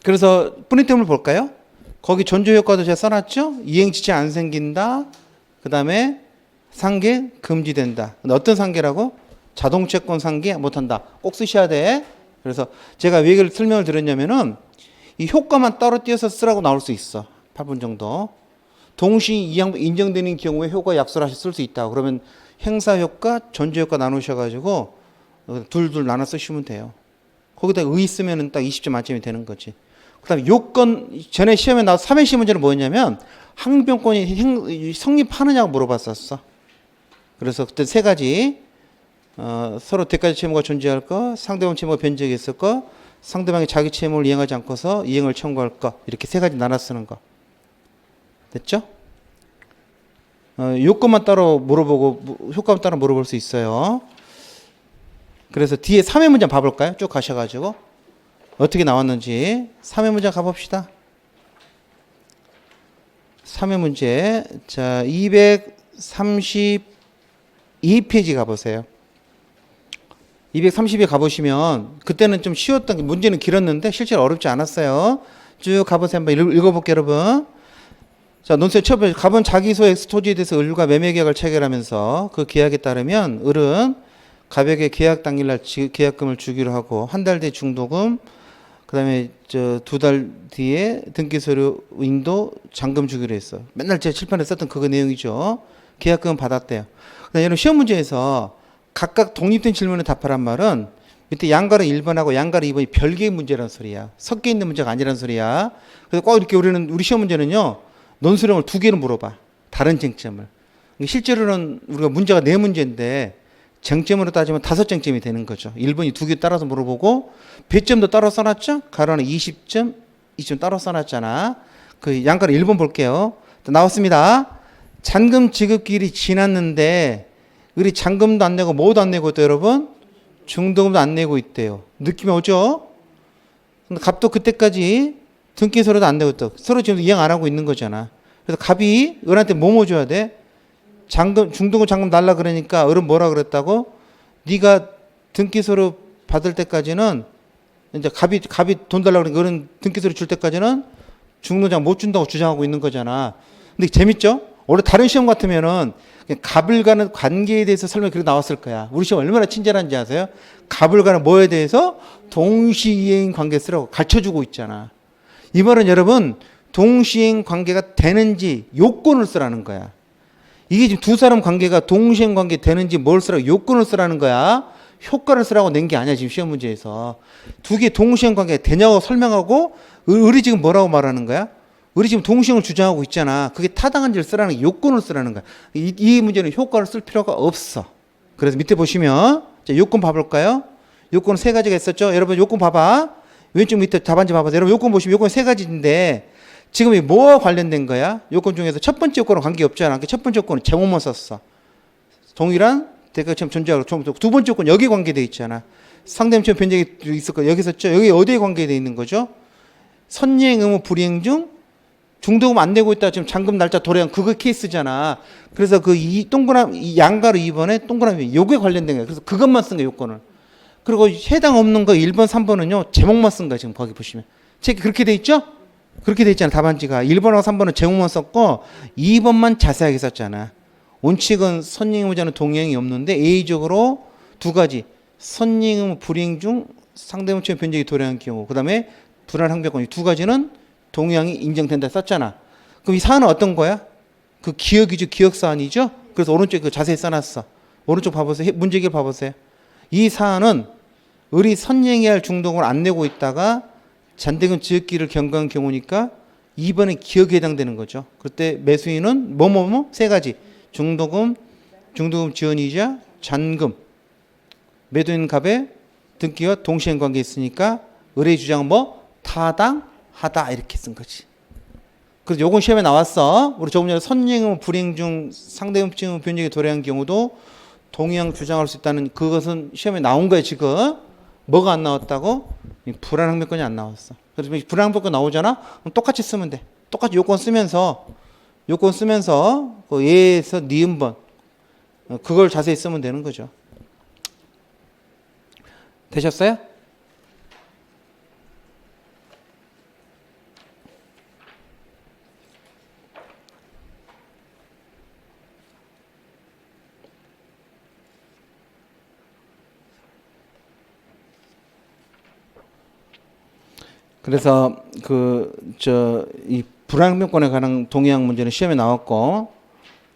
Speaker 1: 그래서 뿌리템을 볼까요? 거기 전조 효과도 제가 써놨죠? 이행지체 안 생긴다. 그 다음에 상계 금지된다. 근데 어떤 상계라고? 자동채권 상계 못한다. 꼭 쓰셔야 돼. 그래서 제가 왜 이걸 설명을 드렸냐면은 이 효과만 따로 띄어서 쓰라고 나올 수 있어. 8분 정도. 동시 이행 인정되는 경우에 효과 약속을 쓸 수 있다. 그러면 행사 효과, 전조 효과 나누셔가지고 둘 나눠 쓰시면 돼요. 거기다 의 쓰면은 딱 20점 만점이 되는 거지. 그 다음에 요건, 전에 시험에 나와서 3회시 문제는 뭐였냐면, 항변권이 성립하느냐고 물어봤었어. 그래서 그때 세 가지, 서로 대가지 채무가 존재할 거, 상대방 채무가 변적이 있을 거, 상대방이 자기 채무를 이행하지 않고서 이행을 청구할 거, 이렇게 세 가지 나눠 쓰는 거. 됐죠? 요건만 따로 물어보고, 효과만 따로 물어볼 수 있어요. 그래서 뒤에 3회 문제 봐볼까요? 쭉 가셔가지고. 어떻게 나왔는지 3회 문제 가봅시다. 3회 문제. 자, 232페이지 가보세요. 230에 가보시면 그때는 좀 쉬웠던 게 문제는 길었는데 실제로 어렵지 않았어요. 쭉 가보세요. 한번 읽어볼게요, 여러분. 자, 논술 첫 번째. 갑은 자기소 X 토지에 대해서 을과 매매 계약을 체결하면서 그 계약에 따르면 을은 갑에게 계약 당일날 계약금을 주기로 하고 한 달 뒤에 중도금, 그다음에 저 2달 뒤에 등기서류 인도 잔금 주기로 했어. 맨날 제가 칠판에 썼던 그거 내용이죠. 계약금 받았대요. 그다음에 여러분 시험 문제에서 각각 독립된 질문에 답하란 말은 밑에 양가로 1번하고 양가로 2번이 별개의 문제라는 소리야. 섞여 있는 문제가 아니라는 소리야. 그래서 꼭 이렇게 우리 시험 문제는요. 논술형을 2개를 물어봐. 다른 쟁점을. 실제로는 우리가 문제가 4문제인데 쟁점으로 따지면 5쟁점이 되는 거죠. 1번이 2개 따라서 물어보고 배점도 따로 써놨죠? 가로 안에 20점, 20점 따로 써놨잖아. 그 양가로 1번 볼게요. 나왔습니다. 잔금 지급기일이 지났는데 우리 잔금도 안 내고 뭐도 안 내고 또 여러분 중도금도 안 내고 있대요. 느낌이 오죠? 근데 갑도 그때까지 등기서류도 안 내고 또 서로 지금 이행 안 하고 있는 거잖아. 그래서 갑이 을한테 뭐 줘야 돼? 잔금, 중도금 잔금 달라 그러니까 을은 뭐라 그랬다고? 네가 등기서류 받을 때까지는 이제 갑이 돈 달라 그러니까 을은 등기서류 줄 때까지는 중도장 못 준다고 주장하고 있는 거잖아. 근데 재밌죠? 원래 다른 시험 같으면은 갑을 가는 관계에 대해서 설명이 그렇게 나왔을 거야. 우리 시험 얼마나 친절한지 아세요? 갑을 가는 뭐에 대해서 동시이행 관계 쓰라고 가르쳐주고 있잖아. 이 말은 여러분 동시행 관계가 되는지 요건을 쓰라는 거야. 이게 지금 두 사람 관계가 동시행 관계 되는지 뭘 쓰라고 요건을 쓰라는 거야. 효과를 쓰라고 낸 게 아니야. 지금 시험 문제에서. 두 개 동시행 관계가 되냐고 설명하고 을이 지금 뭐라고 말하는 거야? 을이 지금 동시행을 주장하고 있잖아. 그게 타당한지를 쓰라는 게 요건을 쓰라는 거야. 이 문제는 효과를 쓸 필요가 없어. 그래서 밑에 보시면 자, 요건 봐볼까요? 요건 세 가지가 있었죠. 여러분 요건 봐봐. 왼쪽 밑에 답안지 봐보세요. 여러분 요건 보시면 요건 세 가지인데 지금 이 뭐와 관련된 거야? 요건 중에서 첫 번째 요건은 관계없잖아. 첫 번째 요건은 제목만 썼어. 동일한 대가처럼 존재하고 두 번째 요건 여기 관계되어 있잖아. 상대방처럼 변적이 있을 거 여기 있었죠. 여기 어디에 관계되어 있는 거죠? 선이행 의무 불이행 중 중도금 안 내고 있다 지금 잔금 날짜 도래한 그거 케이스잖아. 그래서 그 이 동그라미 이 양가로 2번에 동그라미 요게 관련된 거야. 그래서 그것만 쓴 거야 요건을. 그리고 해당 없는 거 1번 3번은요 제목만 쓴 거야. 지금 거기 보시면 책이 그렇게 돼 있죠? 그렇게 돼 있잖아. 답안지가 1번하고 3번은 제목만 썼고 2번만 자세하게 썼잖아. 원칙은 선이행 의무자는 동행이 없는데 A적으로 두 가지 선이행 의무 불이행 중 상대방 처형 변적이 도래한 경우 그 다음에 불안 항변권 이 두 가지는 동양이 인정된다 썼잖아. 그럼 이 사안은 어떤 거야? 그 기억이죠. 기억 사안이죠. 그래서 오른쪽에 그 자세히 써놨어. 오른쪽 봐보세요. 문제 해결 봐보세요. 이 사안은 을이 선행해야 할 중도금을 안 내고 있다가 잔대금 지읒기를 경과한 경우니까 2번의 기억에 해당되는 거죠. 그때 매수인은 뭐뭐뭐 세 가지. 중도금, 중도금 지연이자 잔금. 매도인 갑의 등기와 동시행 관계 있으니까 을의 주장은 뭐? 타당하다 이렇게 쓴 거지. 그래서 요건 시험에 나왔어. 우리 조금 전에 선행은 불이행 중 상대금 증후 변경이 도래한 경우도 동의양 주장할 수 있다는 그것은 시험에 나온 거예요 지금. 뭐가 안 나왔다고? 불안항변권이 안 나왔어. 그래서 불안항변권 나오잖아? 그럼 똑같이 쓰면 돼. 똑같이 요건 쓰면서 그 예에서 니은번 그걸 자세히 쓰면 되는 거죠. 되셨어요? 그래서 이 불황변권에 관한 동의항 문제는 시험에 나왔고,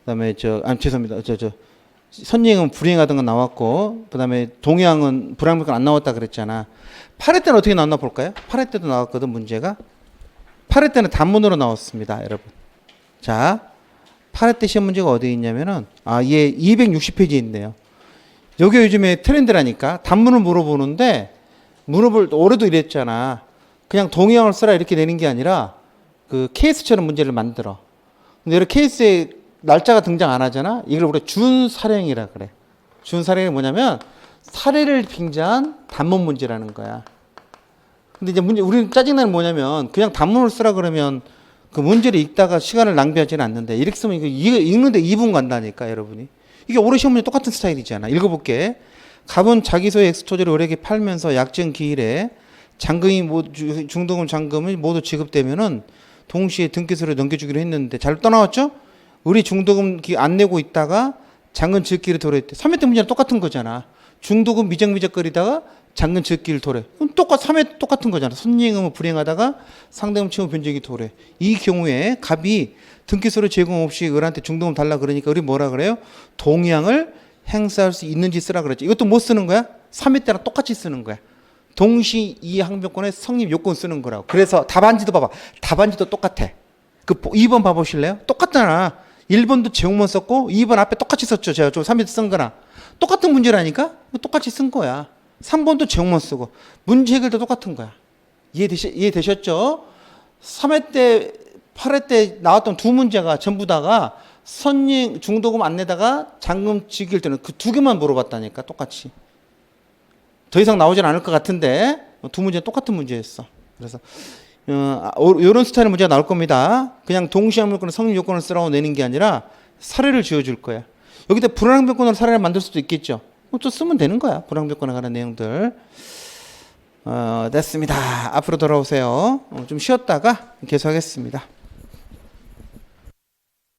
Speaker 1: 그다음에 죄송합니다. 선행은 불이행하던 건 나왔고, 그다음에 동의항은 불황변권 안 나왔다 그랬잖아. 8회 때는 어떻게 나왔나 볼까요? 8회 때도 나왔거든 문제가. 8회 때는 단문으로 나왔습니다, 여러분. 자, 8회 때 시험 문제가 어디에 있냐면은 얘 260페이지에 있네요. 여기 요즘에 트렌드라니까 단문을 물어보는데 올해도 이랬잖아. 그냥 동의항을 쓰라 이렇게 내는 게 아니라 그 케이스처럼 문제를 만들어. 근데 이런 케이스에 날짜가 등장 안 하잖아. 이걸 우리가 준사령이라 그래. 준사령이 뭐냐면 사례를 빙자한 단문 문제라는 거야. 근데 이제 우리는 짜증나는 뭐냐면 그냥 단문을 쓰라 그러면 그 문제를 읽다가 시간을 낭비하지는 않는데 이렇게 쓰면 이거 읽는데 2분 간다니까 여러분이. 이게 올해 시험 문제 똑같은 스타일이잖아. 읽어볼게. 갑은 자기 소유 엑스토지를 을에게 팔면서 약정 기일에 잔금이 중도금 잔금이 모두 지급되면은 동시에 등기소를 넘겨주기로 했는데 잘 떠나왔죠? 을이 중도금 안 내고 있다가 잔금 지급기를 도래했대. 3회 때 문제랑 똑같은 거잖아. 중도금 미적거리다가 잔금 지급기를 도래. 그럼 3회 똑같은 거잖아. 선행은 불이행하다가 상대금 채무 변제기 도래. 이 경우에 갑이 등기소를 제공 없이 을한테 중도금 달라 그러니까 을이 뭐라 그래요? 동의항을 행사할 수 있는지 쓰라 그랬지. 이것도 뭐 쓰는 거야? 3회 때랑 똑같이 쓰는 거야. 동시 이항변권의 성립 요건 쓰는 거라고. 그래서 답안지도 봐봐. 답안지도 똑같아. 그 2번 봐보실래요? 똑같잖아. 1번도 제목만 썼고 2번 앞에 똑같이 썼죠. 제가 좀 3회 때 쓴 거랑. 똑같은 문제라니까? 똑같이 쓴 거야. 3번도 제목만 쓰고. 문제 해결도 똑같은 거야. 이해되셨죠? 3회 때, 8회 때 나왔던 두 문제가 전부 다가 선행 중도금 안 내다가 잔금 지길 때는 그 두 개만 물어봤다니까. 똑같이. 더 이상 나오진 않을 것 같은데 두 문제 똑같은 문제였어. 그래서 이런 스타일의 문제가 나올 겁니다. 그냥 동시항변권의 성립 요건을 쓰라고 내는 게 아니라 사례를 지어줄 거야. 여기다 불황변권으로 사례를 만들 수도 있겠죠. 또 쓰면 되는 거야. 불황변권에 관한 내용들. 됐습니다. 앞으로 돌아오세요. 좀 쉬었다가 계속하겠습니다.